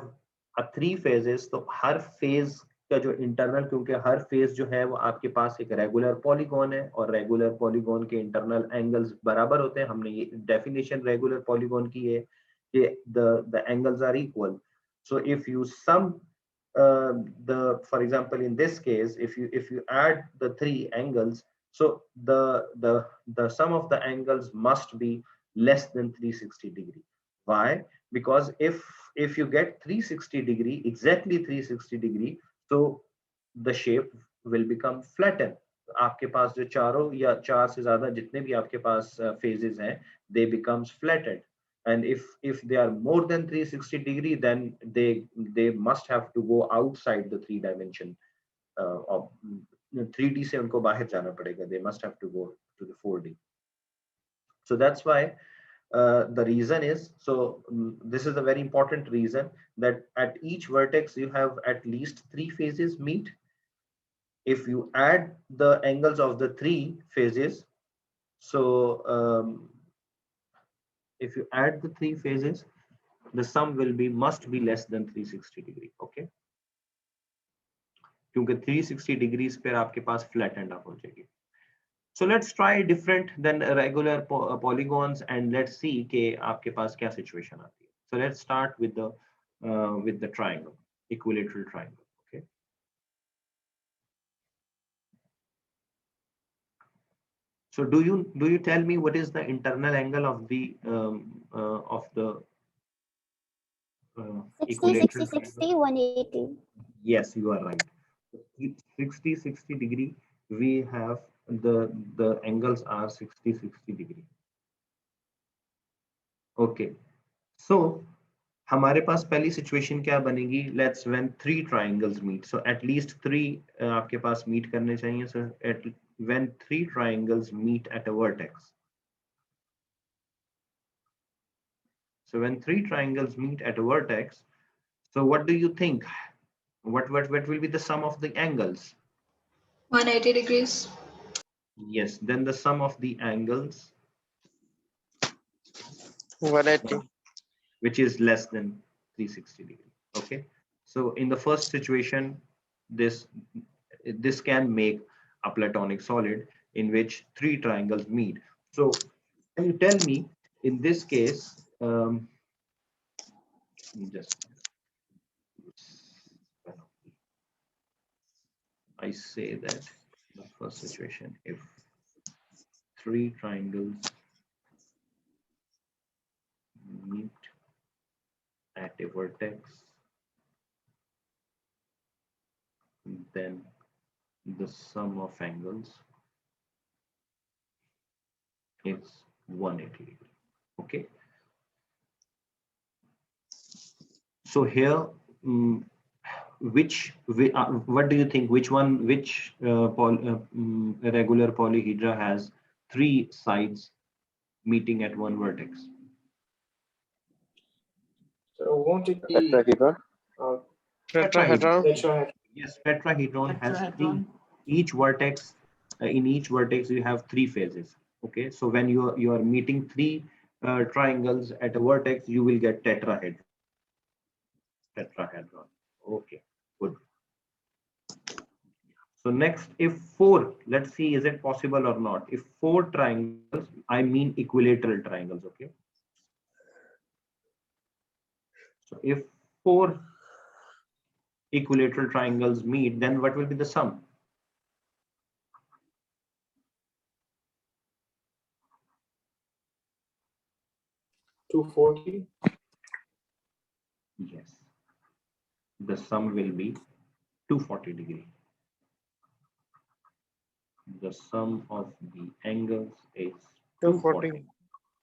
3 phases, तो हर फेज का जो इंटरनल, क्योंकि हर फेज जो है वो आपके पास एक रेगुलर पॉलीगॉन है और रेगुलर पॉलीगॉन के इंटरनल एंगल्स बराबर होते हैं. हमने ये डेफिनेशन रेगुलर पॉलीगॉन की है कि the angles are equal. So if you sum for example in this case, if you add the 3 angles, so the sum of the angles must be less than 360 degree. Why? Because if you get 360 degree, exactly 360 degree, so the shape will become flattened. आपके पास जो चारों या 4 से ज्यादा जितने भी आपके पास phases हैं, they becomes flattened. And if they are more than 360 degree, then they must have to go outside the 3 dimension of 3D से उनको बाहर जाना पड़ेगा. They must have to go to the 4D. So that's why the reason is, so this is a very important reason, that at each vertex you have at least 3 phases meet. If you add the angles of the 3 phases, so if you add the 3 phases, the sum must be less than 360 degree. Okay, क्योंकि 360 degrees पर आपके पास flattened up हो जाएगी. So let's try different than regular polygons and let's see कि आपके पास क्या situation आती है. So let's start with the triangle, equilateral triangle. Okay. So do you tell me what is the internal angle of the 60, equilateral 60, 60, triangle? 180. Yes, you are right. 60 degree. We have the angles are 60 degree. Okay. So हमारे पास पहली situation क्या बनेगी? Let's when 3 triangles meet. So at least 3 आपके पास meet करने चाहिए. So when 3 triangles meet at a vertex. So when 3 triangles meet at a vertex, so what do you think? What will be the sum of the angles? 180 degrees. Yes, then the sum of the angles, 180. which is less than 360 degree. Okay, so in the first situation, this can make a platonic solid in which 3 triangles meet. So can you tell me in this case, just I say that the first situation, if 3 triangles meet at a vertex, then the sum of angles is 180 degree. Okay. So here, what do you think? Which regular polyhedra has 3 sides meeting at one vertex? So won't it be Tetrahedron? Tetrahedron. Tetrahedron. Yes, tetrahedron has 3. Each vertex, in each vertex you have 3 phases. Okay, so when you are meeting 3 triangles at a vertex, you will get tetrahedron. Okay, good. So next, if 4, let's see, is it possible or not? If 4 triangles, I mean equilateral triangles. Okay, so if 4 equilateral triangles meet, then what will be the sum? $240. Yes, the sum will be 240 degree. The sum of the angles is 240.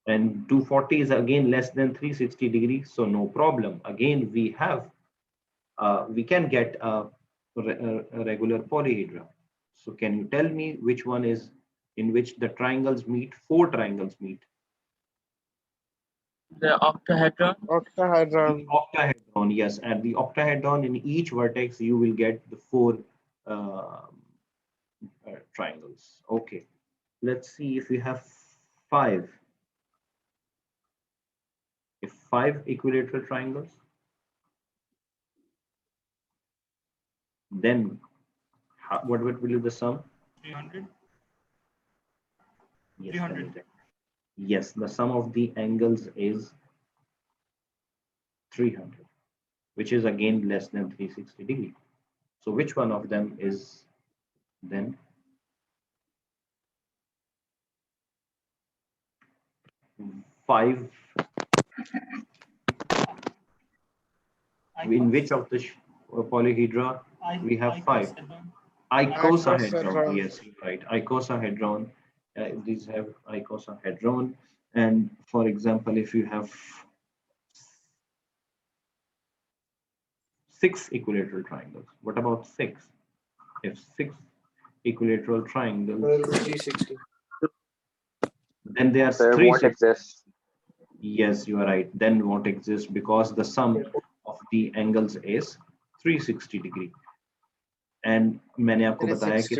And 240 is again less than 360 degrees, so no problem. Again, we can get a regular polyhedra. So can you tell me which one is in which the triangles meet? 4 triangles meet. The octahedron. Octahedron. Octahedron, yes. At the octahedron, in each vertex, you will get the 4 triangles. Okay. Let's see if we have 5. If 5 equilateral triangles, then what will be the sum? 300. Yes, 300. Yes, the sum of the angles is 300, which is again less than 360 degree. So which one of them is then? Five. In which of the polyhedra we have 5? Icosahedron. Yes, right. Icosahedron. These have icosahedron. And for example, if you have 6 equilateral triangles, what about 6? If 6 equilateral triangles, 360. then they are So it 360. won't exist. Yes, you are right. Then won't exist because the sum of the angles is 360 degree. And मैंने आपको बताया कि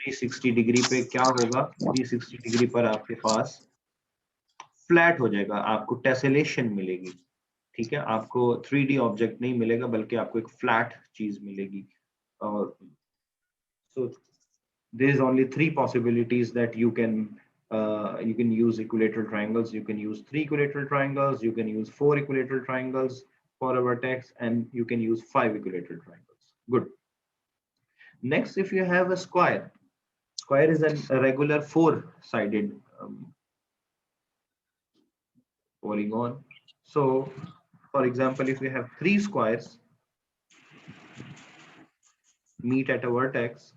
360 degree पे क्या होगा? 360 degree पर आपके पास flat हो जाएगा, आपको टेसेलेशन मिलेगी. ठीक है, आपको 3D ऑब्जेक्ट नहीं मिलेगा बल्कि आपको एक फ्लैट चीज मिलेगी. और so there is only 3 possibilities that you can use equilateral triangles. You can use 3 equilateral triangles, you can use 4 equilateral triangles for a vertex, and you can use 5 equilateral triangles. Good. Next, if you have a square, Square is a regular four-sided polygon. So, for example, if you have three squares meet at a vertex,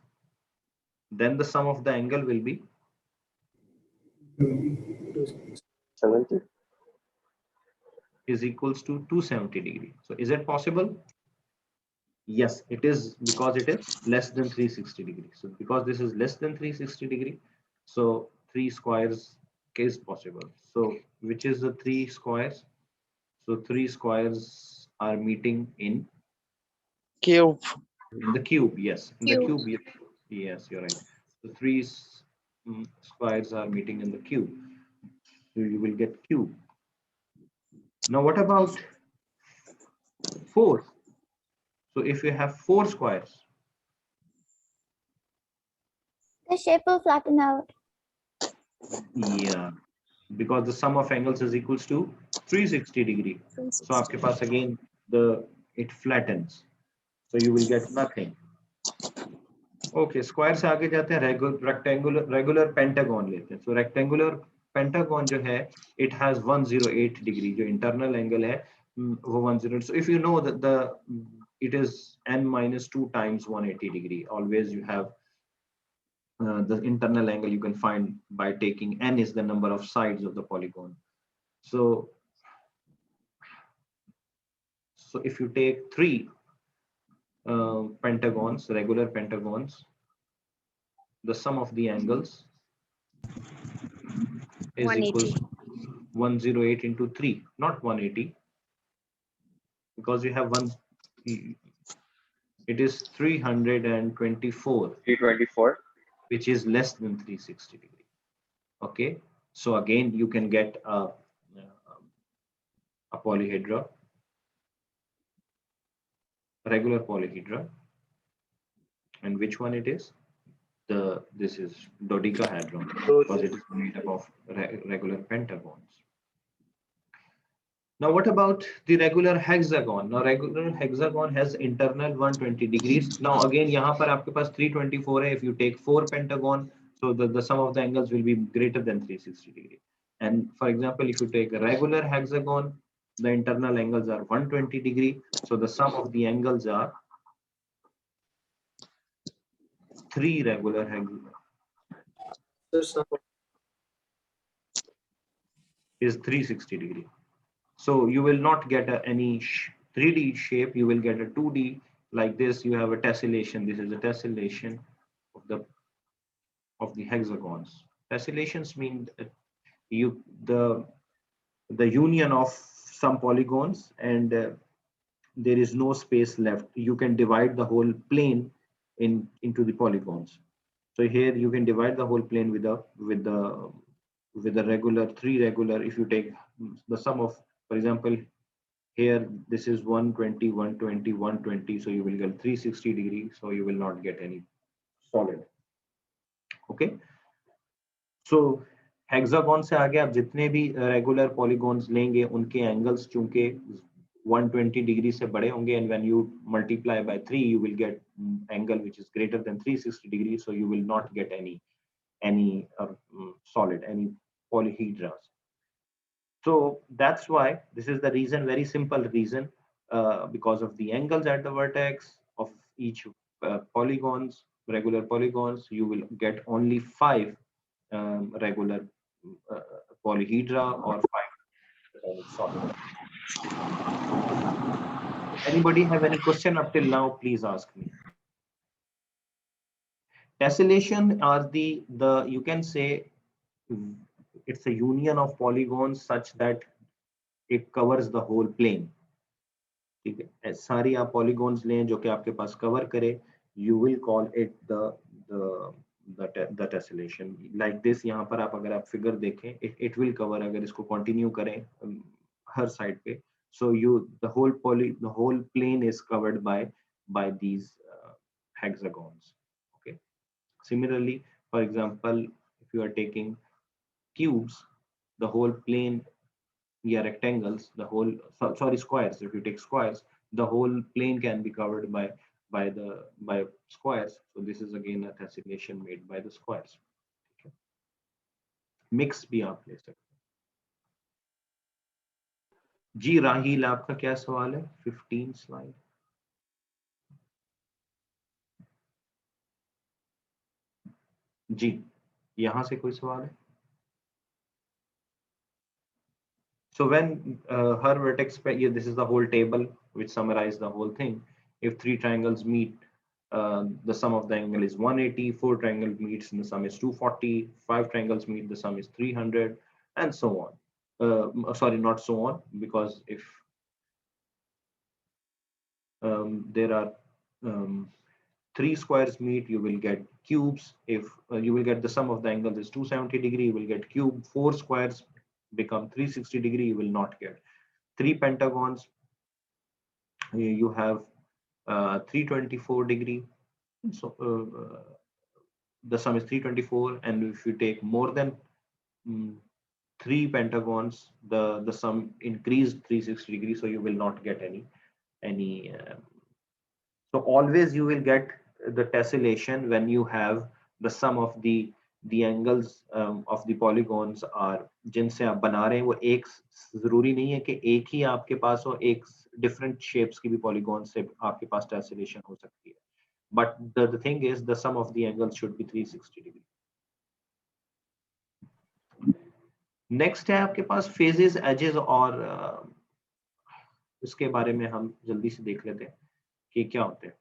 then the sum of the angle will be 70. is equals to 270 degree. So is it possible? Yes, it is, because it is less than 360 degree. So because this is less than 360 degree, so three squares is possible. So which is the three squares? So three squares are meeting in Cube. the cube. Yes, in the Cube. cube. Yes, you're right. The three squares are meeting in the cube. So you will get cube. Now what about four? So if you have four squares, The shape will flatten out. yeah, because the sum of angles is equals to 360 degree. So आपके पास again it flattens. So you will get nothing. Okay, square से आगे जाते हैं, regular pentagon लेते हैं. So rectangular pentagon जो है, it has 108 degree. जो internal angle है, वो 108. So if you know that it is n minus 2 times 180 degree. Always you have the internal angle you can find by taking n is the number of sides of the polygon. So if you take three pentagons, regular pentagons, the sum of the angles is equal to 108 into 3, not 180, because you have one, it is 324. 324. Which is less than 360 degree. Okay, so again you can get a polyhedra, regular polyhedra, and which one it is? This is dodecahedron, because it is made up of regular pentagons. Now what about the regular hexagon? Now regular hexagon has internal 120 degrees. Now again यहाँ पर आपके पास 324 है. If you take 4 pentagon, so the sum of the angles will be greater than 360 degree. And for example, if you take a regular hexagon, the internal angles are 120 degree. So the sum of the angles are 3 regular hexagons is 360 degree. So you will not get any 3D shape. You will get a 2D like this. You have a tessellation. This is a tessellation of the hexagons. Tessellations mean the union of some polygons, and there is no space left. You can divide the whole plane into the polygons. So here you can divide the whole plane with the regular, three regular. If you take the sum of, for example, here this is 120, 120, 120. So you will get 360 degrees. So you will not get any solid. Okay. So hexagon से आगे आप जितने भी regular polygons लेंगे, उनके angles चूंकि 120 degree से बड़े होंगे, and when you multiply by 3, you will get angle which is greater than 360 degrees. So you will not get any solid, any polyhedras. So that's why this is the reason, very simple reason, because of the angles at the vertex of each polygons, regular polygons, you will get only 5 regular polyhedra or 5 solid. Anybody have any question up till now? Please ask me. Tessellation are the you can say it's a union of polygons such that it covers the whole plane. ठीक है, सारी आप polygons लें जो कि आपके पास cover करे, you will call it the tessellation. Like this, यहाँ पर आप अगर आप figure देखें, it will cover, अगर इसको continue करें हर side पे, so the whole plane is covered by these hexagons. Okay. Similarly, for example, if you are taking cubes, the whole plane, rectangles, the whole, sorry, squares. If you take squares, the whole plane can be covered by by squares. So this is again a tessellation made by the squares. Okay. Mix भी आप ले सकते हैं. जी राहील, आपका क्या सवाल है? 15 slide. जी, यहाँ से कोई सवाल है? So when her vertex, this is the whole table which summarizes the whole thing. If three triangles meet, the sum of the angle is 180. Four triangles meets, and the sum is 240. Five triangles meet, the sum is 300, and so on. Sorry, not so on, because if there are three squares meet, you will get cubes. If you will get the sum of the angles is 270 degree, you will get cube. Four squares become 360 degree, you will not get. Three pentagons, you have 324 degree. So the sum is 324, and if you take more than three pentagons, the sum increased 360 degree, so you will not get any. So always you will get the tessellation when you have the sum of the angles of the polygons are जिनसे आप बना रहे हैं वो एक जरूरी नहीं है कि एक ही आपके पास हो, एक different shapes की भी polygons से आपके पास tessellation हो सकती है. But the thing is the sum of the angles should be 360 degree. Next है आपके पास phases, edges और इसके बारे में हम जल्दी से देख लेते हैं कि क्या होते हैं.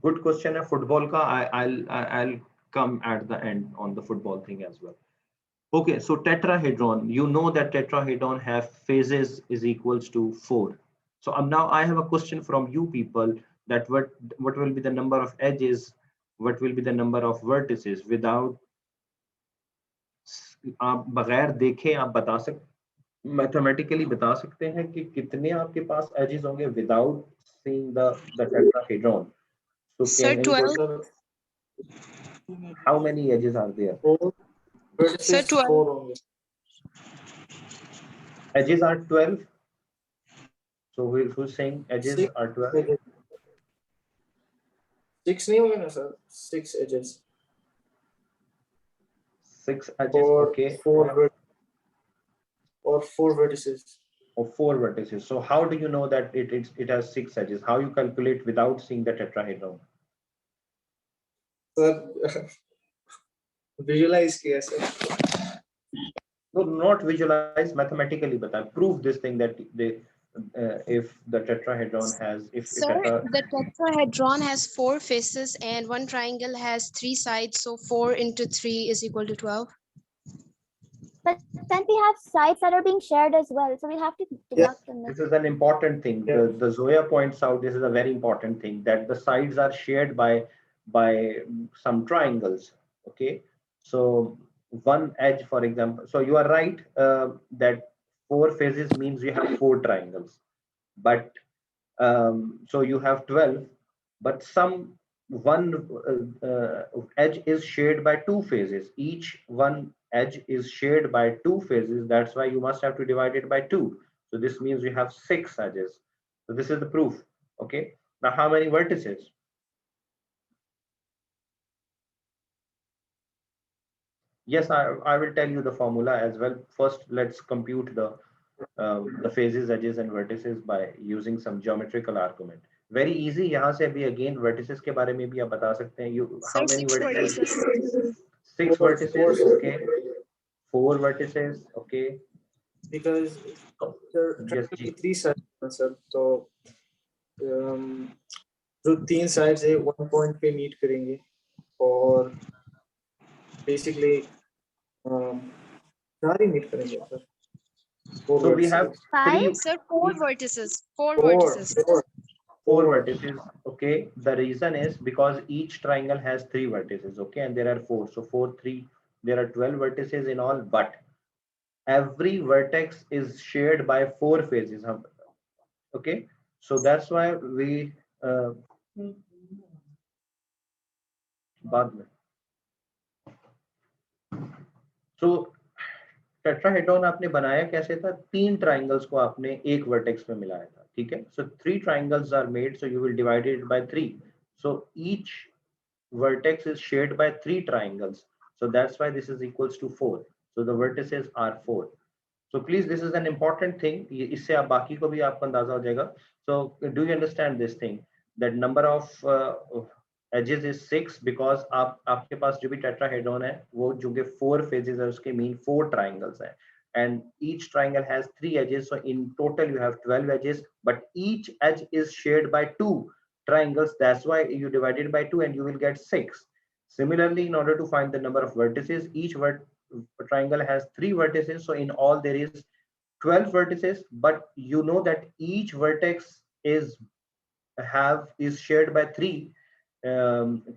Good question है football का. I'll come at the end on the football thing as well. Okay, so tetrahedron. You know that tetrahedron have phases is equals to 4. So now I have a question from you people, that what will be the number of edges, what will be the number of vertices without आप बगैर देखे आप बता सकते, mathematically बता सकते हैं कि कितने आपके पास edges होंगे without seeing the tetrahedron. So Sir, can 12. How many edges are there? 4. Sir, 12. 4 only. Edges are 12. So who's saying edges 6 are 12? edges. 6 नहीं होंगे ना sir? 6 edges. 6 edges, okay. 4 or 4 vertices. Or 4 vertices. So how do you know that it has 6 edges? How you calculate without seeing the tetrahedron? Sir, visualize किया sir. No, not visualize, mathematically bata. Prove this thing that if the tetrahedron has, Sir, the tetrahedron has 4 faces and one triangle has 3 sides, so 4 into 3 is equal to 12. But then we have sides that are being shared as well, so we have to deduct them. This is an important thing. The Zoya points out this is a very important thing, that the sides are shared by some triangles. Okay, so one edge, for example. So you are right that 4 faces means you have 4 triangles, but so you have 12, but one edge is shared by 2 faces. Each one edge is shared by 2 faces. That's why you must have to divide it by 2. So this means you have 6 edges. So this is the proof. Okay. Now how many vertices? Yes, I will tell you the formula as well. First, let's compute the phases, edges, and vertices by using some geometrical argument. Very easy. यहाँ से भी again vertices के बारे में भी आप बता सकते हैं. How many vertices? 6 vertices. Okay. 4 vertices. Okay. Because there are 3 sides, sir. So जो 3 sides है 1 point पे meet करेंगे और basically सारी meet करेंगे sir. So we have 3. Sir, 4 vertices. 4 vertices. 4 vertices. Okay. The reason is because each triangle has 3 vertices. Okay, and there are 4. So 4, 3. There are 12 vertices in all, but every vertex is shared by 4 faces. Okay, so that's why we so tetrahedron आपने बनाया कैसे था, 3 triangles को आपने एक vertex में मिलाया था, ठीक है. सो 3 triangles are made, so you will divide it by 3. So each vertex is shared by 3 triangles, so that's why this is equals to 4. So the vertices are 4. So please, this is an important thing. इससे आप बाकी को भी आपको अंदाजा हो जाएगा. So do you understand this thing, that number of edges is 6 because आपके पास जो भी टेट्राहेड्रॉन है वो जो कि 4 phases है उसके mean 4 triangles है, and each triangle has 3 edges, so in total you have 12 edges, but each edge is shared by 2 triangles. That's why you divide it by 2 and you will get 6. Similarly, in order to find the number of vertices, each triangle has 3 vertices, so in all there is 12 vertices, but you know that each vertex is shared by 3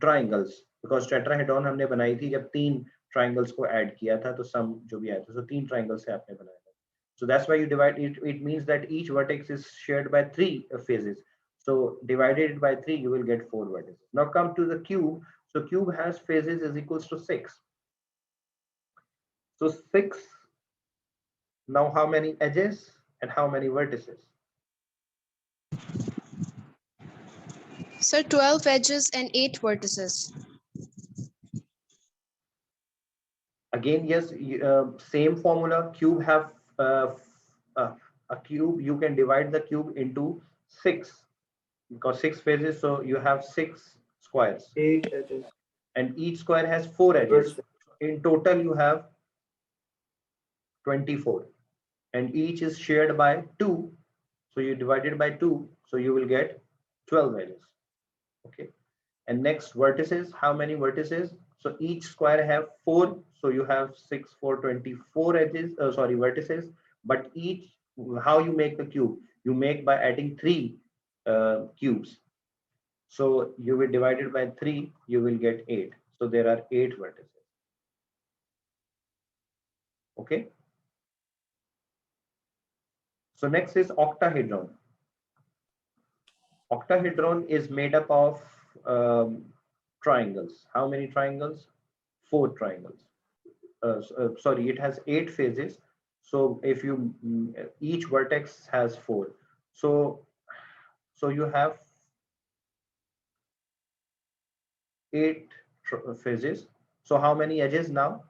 triangles, because tetrahedron हमने बनाई थी जब 3 triangles को add किया था, तो sum जो भी आया था, so 3 triangles से आपने बनाया था. So that's why you divide it. It means that each vertex is shared by 3 phases. So divided by 3, you will get 4 vertices. Now come to the cube. So cube has phases is equals to 6. So 6. Now how many edges and how many vertices? Sir, 12 edges and 8 vertices. Again, yes, same formula. Cube have a cube. You can divide the cube into 6 because 6 phases. So you have 6 squares. 8 edges. And each square has 4 edges. In total, you have 24. And each is shared by 2. So you divide it by 2. So you will get 12 edges. Okay. And next, vertices. How many vertices? So each square have 4. So you have 6, 4, 24 edges. Vertices. But each, how you make the cube? You make by adding 3 cubes. So you will divide it by 3. You will get 8. So there are 8 vertices. Okay. So next is octahedron. Octahedron is made up of triangles. How many triangles? 4 triangles. It has 8 phases. So if you each vertex has 4. So you have 8 phases. So how many edges now?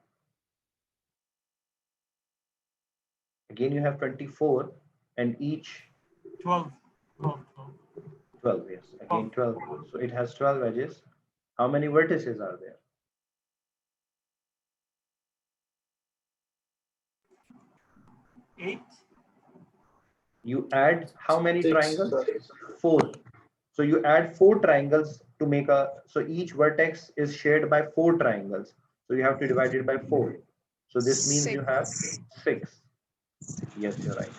Again, you have 24 and each 12. 12, yes, again 12. So it has 12 edges. How many vertices are there? 8. You add how many 6, triangles? sorry. 4. So you add 4 triangles to make so each vertex is shared by 4 triangles. So you have to divide it by 4. So this means you have 6. Yes, you're right.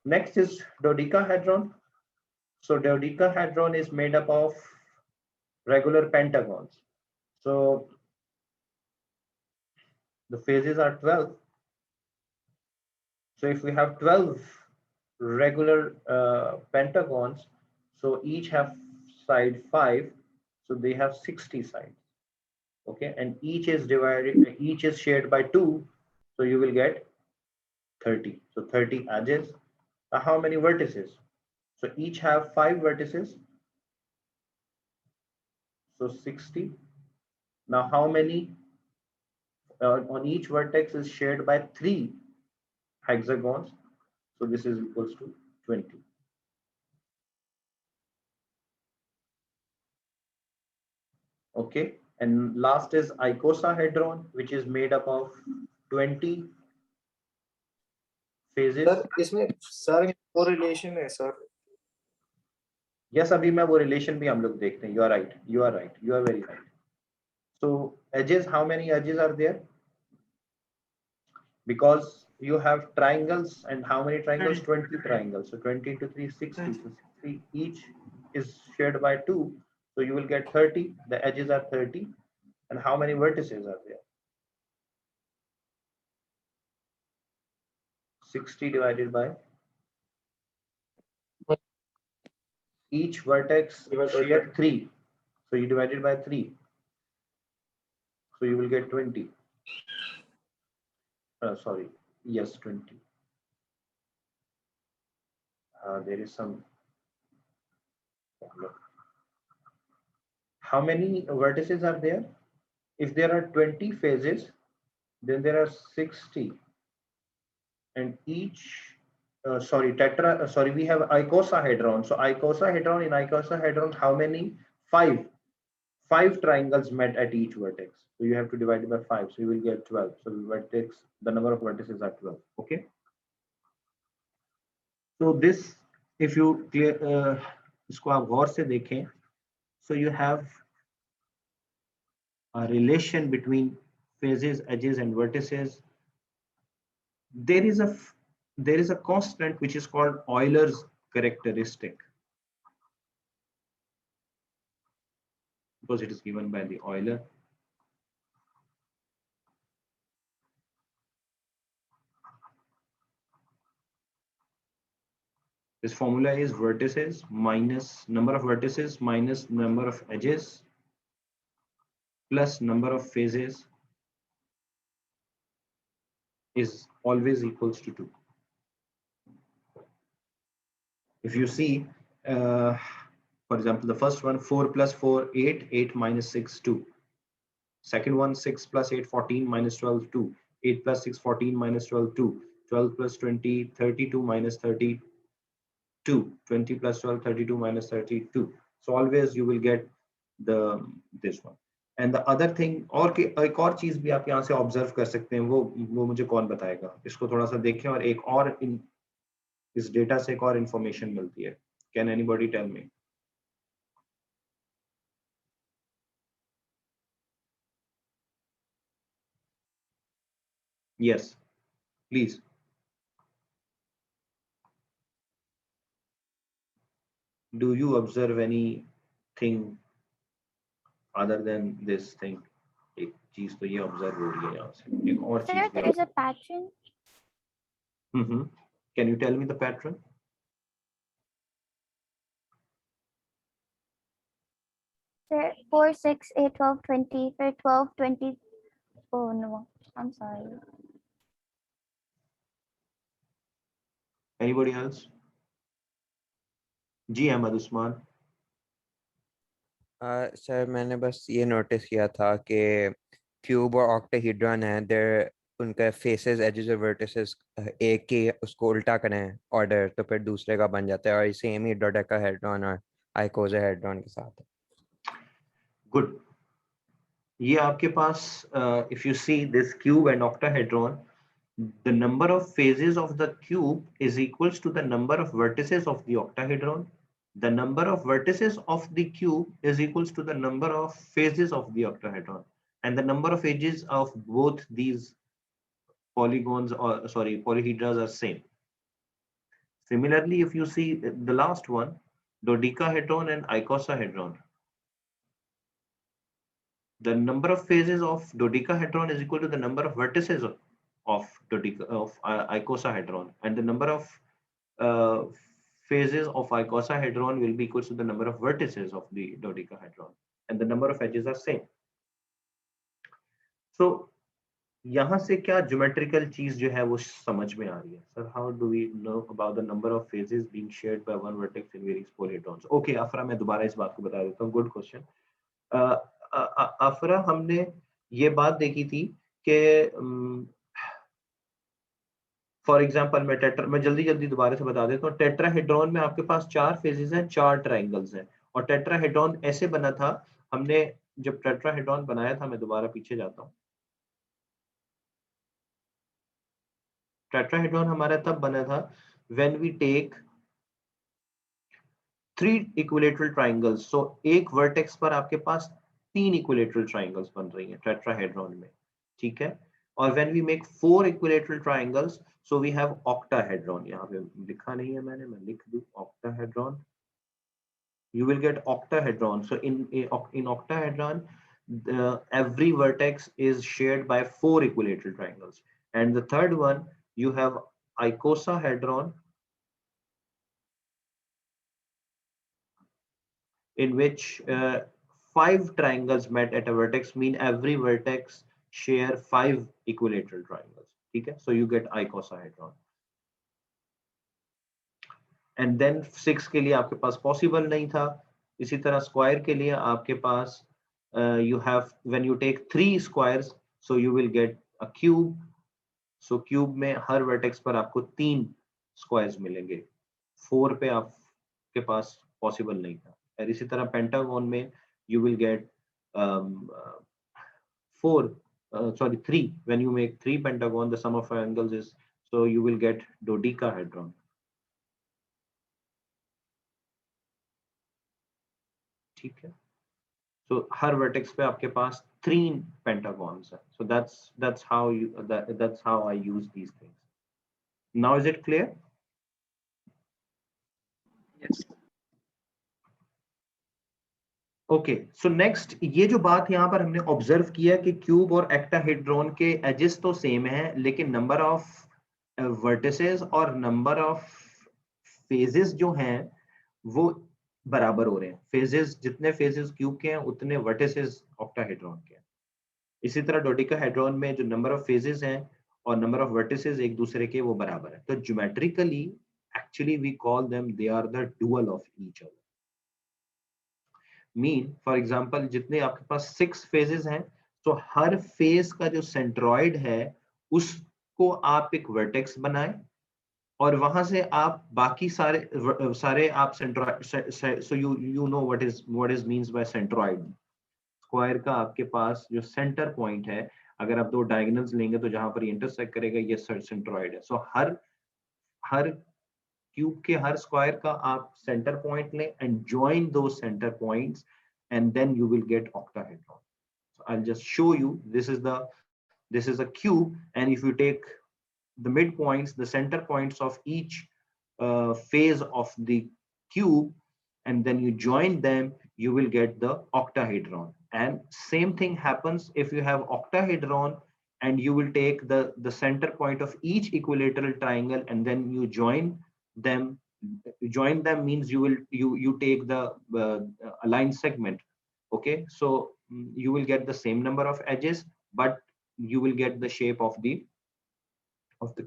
Next is dodecahedron. So dodecahedron is made up of regular pentagons. So the phases are 12. So if we have 12 regular pentagons, so each have side 5, so they have 60 sides. Okay, and each is shared by 2, so you will get 30. So 30 edges. Now how many vertices? So each have 5 vertices. So 60. Now how many on each vertex is shared by 3 hexagons? So this is equals to 20. Okay, and last is icosahedron, which is made up of 20 phases. Sir, इसमें सारे correlation है sir. Yes, अभी मैं वो relation भी हम लोग देखते हैं. You are right. You are right. You are very right. So edges, how many edges are there? Because you have triangles, and how many triangles? 20 triangles. So 20 into 3, 60. So 60 each is shared by 2. So you will get 30. The edges are 30. And how many vertices are there? 60 divided by each vertex shared 3. So you divide it by 3. So you will get 20. Yes, 20. There is some. How many vertices are there? If there are 20 phases, then there are 60, and each we have icosahedron. So icosahedron, in icosahedron, how many? Five triangles met at each vertex. So you have to divide it by 5, so you will get 12. So the number of vertices are 12. Okay. So this, if you clear इसको आप गौर से देखें, so you have a relation between phases, edges, and vertices. There is a constant which is called Euler's characteristic, because it is given by the Euler. This formula is vertices minus number of vertices minus number of edges plus number of phases is always equals to 2. If you see, for example, the first one, 4 plus 4, 8, 8 minus 6, 2. Second one, 6 plus 8, 14 minus 12, 2. 8 plus 6, 14 minus 12, 2. 12 plus 20, 32 minus 32. 20 plus 12, 32 minus 32. So always you will get this one. And the other thing, और एक और चीज भी आप यहाँ से observe कर सकते हैं, वो मुझे कौन बताएगा? इसको थोड़ा सा देखें, और एक और इस डेटा से एक और इंफॉर्मेशन मिलती है. Can anybody tell me? Yes, please. Do you observe anything other than this thing? एक चीज तो ये ऑब्जर्व हो रही है यहाँ से, एक और चीज. There is a pattern. Can you tell me the pattern? There 4, 6, 8, 12, 20, 12, 20. Oh no, I'm sorry. Anybody else? जी अहमद उस्मान. सर मैंने बस ये नोटिस किया था कि क्यूब और ऑक्टाहेड्रॉन है, देयर उनका फेसेस, एजेस और वर्टिसेस एक के उसको उल्टा करें ऑर्डर तो फिर दूसरे का बन जाता है, और सेम ही डोडेकाहेड्रॉन और आइकोसाहेड्रॉन के साथ है. गुड. ये आपके पास if you see this cube and octahedron, the number of phases of the cube is equals to the number of vertices of the octahedron. The number of vertices of the cube is equals to the number of phases of the octahedron, and the number of edges of both these polyhedras are same. Similarly, if you see the last one, dodecahedron and icosahedron, the number of phases of dodecahedron is equal to the number of vertices of icosahedron, and the number of phases of icosahedron will be equal to the number of vertices of the dodecahedron, and the number of edges are same. So यहाँ से क्या geometrical चीज जो है वो समझ में आ रही है? Sir, how do we know about the number of phases being shared by one vertex in various polyhedrons? Okay, अफरा, मैं दोबारा इस बात को बता देता हूँ. Good question. अफरा, हमने ये बात देखी थी कि फॉर एग्जांपल मैं जल्दी दोबारा से बता देता हूँ. टेट्राहेड्रॉन में आपके पास 4 फेजेस हैं, 4 ट्रायंगल्स हैं, और टेट्राहेड्रॉन ऐसे बना था. हमने जब टेट्राहेड्रॉन बनाया था, मैं दोबारा पीछे जाता हूँ. टेट्राहेड्रॉन हमारा तब बना था when we take 3 equilateral triangles. So एक वर्टेक्स पर आपके पास 3 इक्विलेटरल ट्रायंगल्स बन रही हैं टेट्राहेड्रॉन में, ठीक है. और when we make 4 equilateral triangles, so we have octahedron. यहाँ पे लिखा नहीं है मैंने, मैं लिख दूं octahedron. You will get octahedron. So in octahedron, every vertex is shared by 4 equilateral triangles, and the third one you have icosahedron, in which 5 triangles met at a vertex, mean every vertex share 5 equilateral triangles. ठीक है, so you get icosahedron. And then 6 के लिए आपके पास possible नहीं था. इसी तरह square के लिए आपके पास you have, when you take 3 squares, so you will get a cube. So cube में हर vertex पर आपको 3 squares मिलेंगे. 4 पे आपके पास पॉसिबल नहीं था. और इसी तरह पेंटागन में you will get 3. When you make 3 pentagon, the sum of angles is, so you will get dodecahedron. ठीक है, so हर vertex पे आपके पास 3 pentagons है. So that's how I use these things. Now is it clear? Yes. Okay, so next ये जो बात यहाँ पर हमने ऑब्जर्व किया कि क्यूब और एक्टाहेड्रॉन के एजेस तो सेम है, लेकिन नंबर ऑफ वर्टिसेस और नंबर ऑफ फेजेस जो हैं वो बराबर हो रहे हैं. फेजेस, जितने फेजेस क्यूब के हैं उतने वर्टिसेस ऑक्टाहेड्रॉन के हैं. इसी तरह डोडेकाहेड्रॉन में जो नंबर ऑफ फेजेस हैं और नंबर ऑफ वर्टिसेस एक दूसरे के वो बराबर है. तो geometrically actually we call them, they are the dual of each other. Mean for example जितने आपके पास 6 फेजेस हैं, तो हर फेज का जो सेंट्रॉइड है उसको आप एक वर्टेक्स बनाएं और वहां से आप बाकी सारे आप centroid, so you know what is means by centroid. Square का आपके पास जो सेंटर पॉइंट है, अगर आप 2 डायगोनल्स लेंगे तो जहां पर ये इंटरसेक्ट करेगा ये सेंट्रॉइड है. सो हर क्यूब के हर स्क्वायर का आप सेंटर पॉइंट लें and join those center points and then you will get octahedron. So I'll just show you. This is a cube, and if you take the midpoints, the center points of each phase of the cube, and then you join them, you will get the octahedron. And same thing happens if you have octahedron and you will take the center point of each equilateral triangle and then you join them. Join them means you take the aligned segment. Okay, so you will get the same number of edges, but you will get the shape of the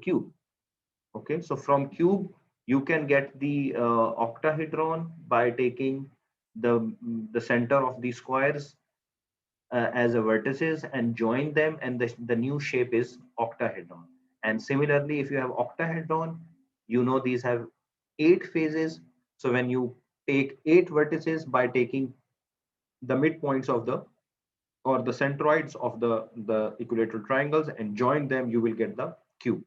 cube. Okay, so from cube you can get the octahedron by taking the center of the squares as a vertices and join them, and the new shape is octahedron. And similarly, if you have octahedron, you know these have 8 phases. So when you take 8 vertices by taking the midpoints of the centroids of the equilateral triangles and join them, you will get the cube.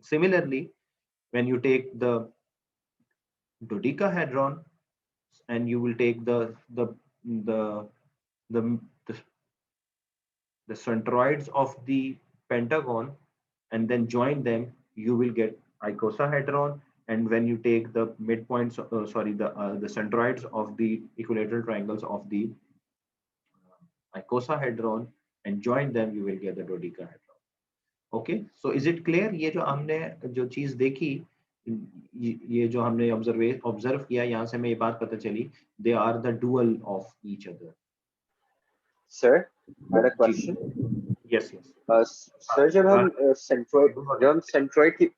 Similarly, when you take the dodecahedron and you will take the centroids of the pentagon and then join them, you will get icosahedron. And when you take the midpoints, the centroids of the equilateral triangles of the icosahedron and join them, you will get the dodecahedron. Okay, so is it clear? ये जो हमने जो चीज देखी, ये जो हमने observe किया, यहाँ से हमें ये बात पता चली, they are the dual of each other. Sir, I had a question. Yes. Sir जब हम सेंट्रोइड की,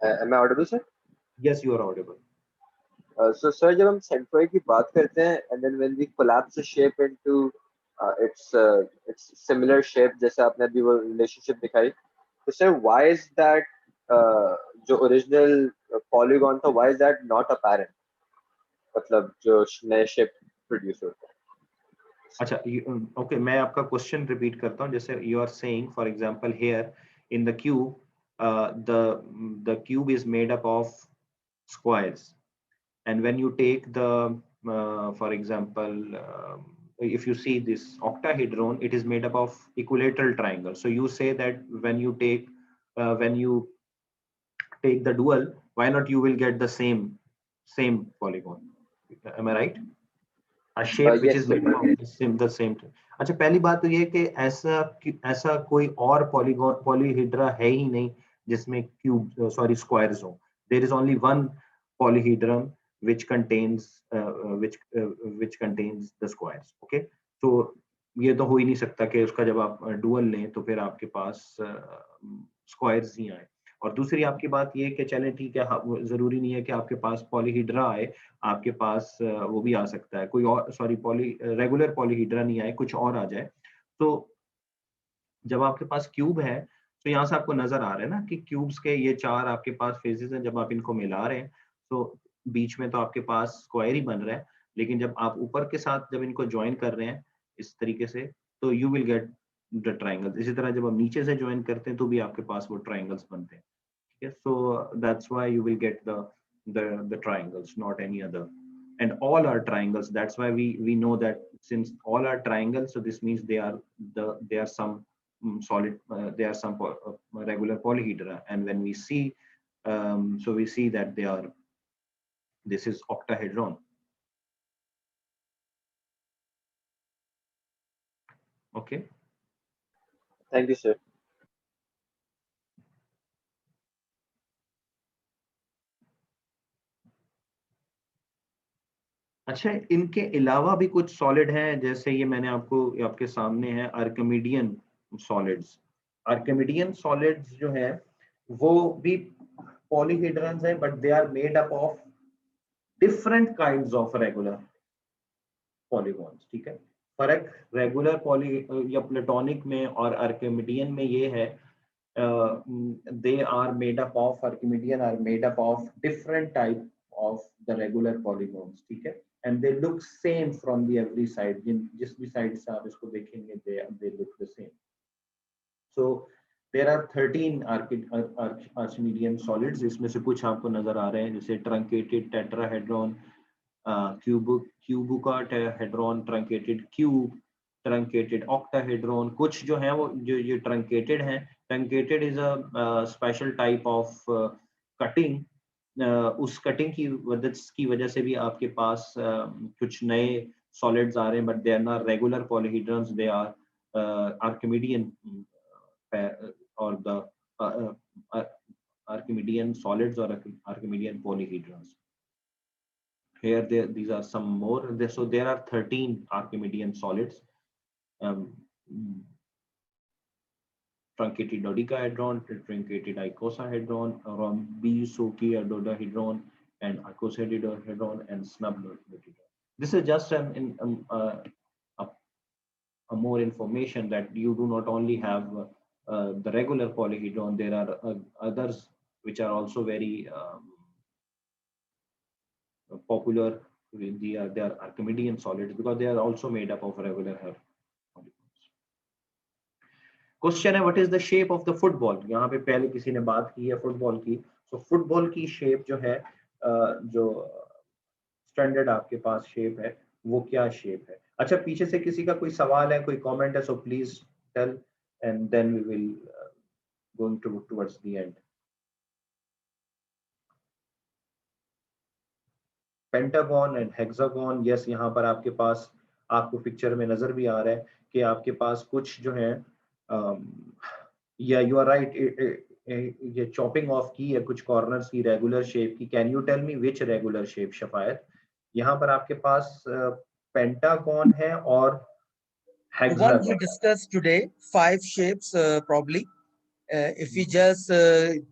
am I audible, sir? Yes, you are audible. So sir, जब हम सेंट्रोइड की बात करते हैं and then when we collapse the shape into its similar shape, जैसे आपने अभी वो relationship दिखाई, तो sir, why is that जो original polygon था, why is that not apparent? मतलब जो नए shape produce होता है. अच्छा, okay, मैं आपका क्वेश्चन रिपीट करता हूँ. जैसे you are saying, for example, here in the cube, the cube is made up of squares, and when you take the for example, if you see this octahedron, it is made up of equilateral triangle. So you say that when you take the dual, why not you will get the same polygon? Am I right? A shape which is made up of the same. अच्छा, पहली बात तो ये कि ऐसा कोई और polyhedra है ही नहीं जिसमें squares हो. There is only one polyhedron which contains the squares. Okay, so ये तो हो ही नहीं सकता कि उसका जब आप डुअल लें तो फिर आपके पास स्क्वायर्स ही आए। और दूसरी आपकी बात ये कि चलें ठीक है, वो जरूरी नहीं है कि आपके पास पॉलीहीड्रा आए, आपके पास वो भी आ सकता है कोई और, सॉरी रेगुलर पॉलीहीड्रा नहीं आए, कुछ और आ जाए। तो जब आपके पास क्यूब है तो यहाँ से आपको नजर आ रहा है ना कि क्यूब्स के ये 4 आपके पास फेजेस हैं, जब आप इनको मिला रहे हैं तो बीच में तो आपके पास स्क्वायर ही बन रहा है, लेकिन जब आप ऊपर के साथ जब इनको ज्वाइन कर रहे हैं इस तरीके से तो you will get the triangle. इसी तरह जब आप नीचे से ज्वाइन करते हैं तो भी आपके पास वो ट्राइंगल्स बनते हैं। ठीक है, so that's why you will get the triangles, not any other, and all are triangles. That's why we know that since all are triangles, so this means they are some solid, they are some regular polyhedra. And when we see, so we see that they are, this is octahedron. Okay. Thank you, sir. अच्छा, इनके अलावा भी कुछ solid हैं, जैसे ये मैंने आपको आपके सामने है आर्किमिडियन सॉलिड्स। आर्किमिडियन सॉलिड्स जो है वो भी पॉलीहेड्रन्स हैं, but they are made up of different kinds of regular polygons. ठीक है, फर्क रेगुलर पॉली या प्लेटोनिक में और आर्किमिडियन में ये है, they are made up of, Archimedean are made up of different type of the regular polygons. ठीक है, and they look same from the every side, जिस भी साइड से आप इसको देखेंगे they look the same. So there are 13 Archimedean solids, इसमें से कुछ आपको नजर आ रहे हैं, जैसे truncated tetrahedron, cubohedron, truncated cube, truncated octahedron. कुछ जो है वो जो ये truncated हैं, truncated is a special type of cutting. उस कटिंग की वजह से भी आपके पास कुछ नए solids आ रहे हैं, but they are not regular polyhedrons, they are Archimedean or the Archimedean solids or Archimedean polyhedrons. Here, these are some more. So there are 13 Archimedean solids. Truncated dodecahedron, truncated icosahedron, rhombisochia and icosahedron, and snub dodecahedron. This is just a more information that you do not only have the regular polyhedron. There are others which are also very popular. They are Archimedean solids because they are also made up of regular polygons. Question है, what is the shape of the football? यहाँ पे पहले किसी ने बात की है football की, so फुटबॉल की शेप जो है, जो स्टैंडर्ड आपके पास शेप है वो क्या शेप है? अच्छा, पीछे से किसी का कोई सवाल है, कोई कमेंट है, so please tell and then we will going towards the end. Pentagon and hexagon, yes, यहाँ पर आपके पास आपको पिक्चर में नजर भी आ रहा है कि आपके पास कुछ जो है, या यू आर राइट, ये चॉपिंग ऑफ की है कुछ कॉर्नर्स की रेगुलर शेप की। Can you tell me which regular shape शफायत? यहाँ पर आपके पास पेंटागन है और hexagon. What we discussed today, 5 shapes probably. If we just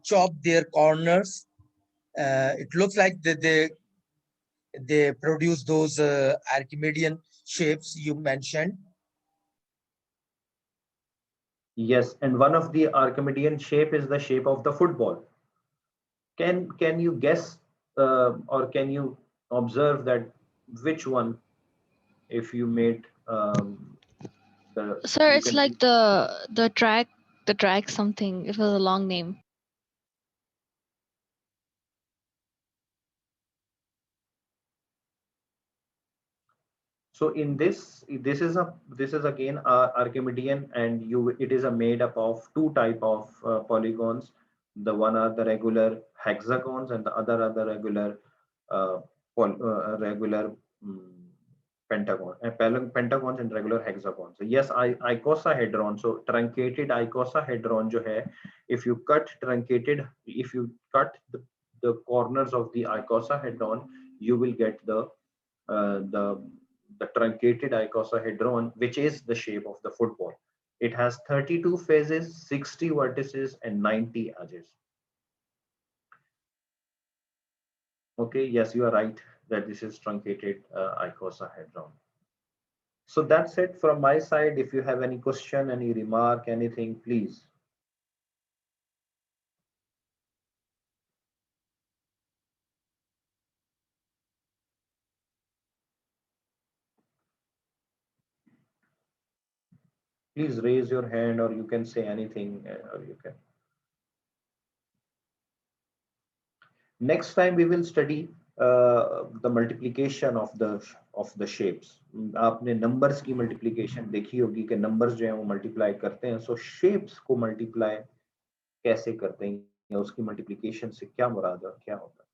chop their corners, it looks like they produce those Archimedean shapes you mentioned. Yes, and one of the Archimedean shape is the shape of the football. Can you guess or can you observe that which one, if you made Sir, it's like the track something. It was a long name. So in this is again Archimedean, and it is a made up of 2 type of polygons. The one are the regular hexagons and the other are the regular pentagons and regular hexagons. So yes, icosahedron. So truncated icosahedron jo hai, if you cut the corners of the icosahedron, you will get the the truncated icosahedron, which is the shape of the football. It has 32 phases, 60 vertices, and 90 edges. Okay, yes, you are right that this is truncated icosahedron. So that's it from my side. If you have any question, any remark, anything, please. Please raise your hand, or you can say anything, or you can. Next time we will study the multiplication of the shapes. आपने numbers की multiplication देखी होगी कि numbers जो हैं वो multiply करते हैं, so shapes को multiply कैसे करते हैं या उसकी multiplication से क्या मुराद है, क्या होता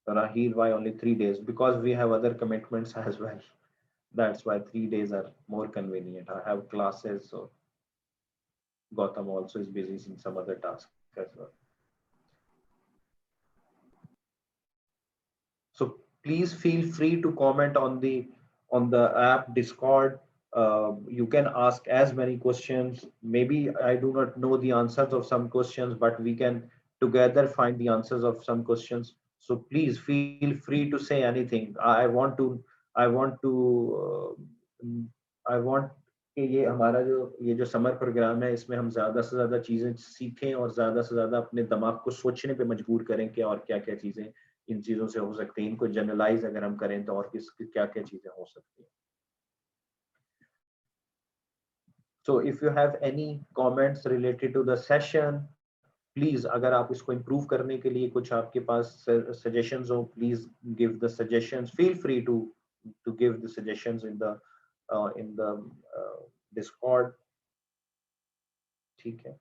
है. Raheel, why only 3 days? Because we have other commitments as well. That's why 3 days are more convenient. I have classes, so Gautam also is busy in some other tasks as well. So please feel free to comment on the app Discord. You can ask as many questions. Maybe I do not know the answers of some questions, but we can together find the answers of some questions. So please feel free to say anything. I want कि ये जो summer programme है इसमें हम ज़्यादा से ज़्यादा चीज़ें सीखें और ज़्यादा से ज़्यादा अपने दिमाग को सोचने पे मजबूर करें कि और क्या-क्या चीज़ें इन चीज़ों से हो सकती हैं. इनको जनरलाइज अगर हम करें तो और क्या-क्या चीज़ें हो सकती हैं. So if you have any comments related to the session, please अगर आप इसको improve करने के लिए कुछ आपके पास suggestions हो, please give the suggestions. Feel free to give the suggestions in the Discord. ठीक है.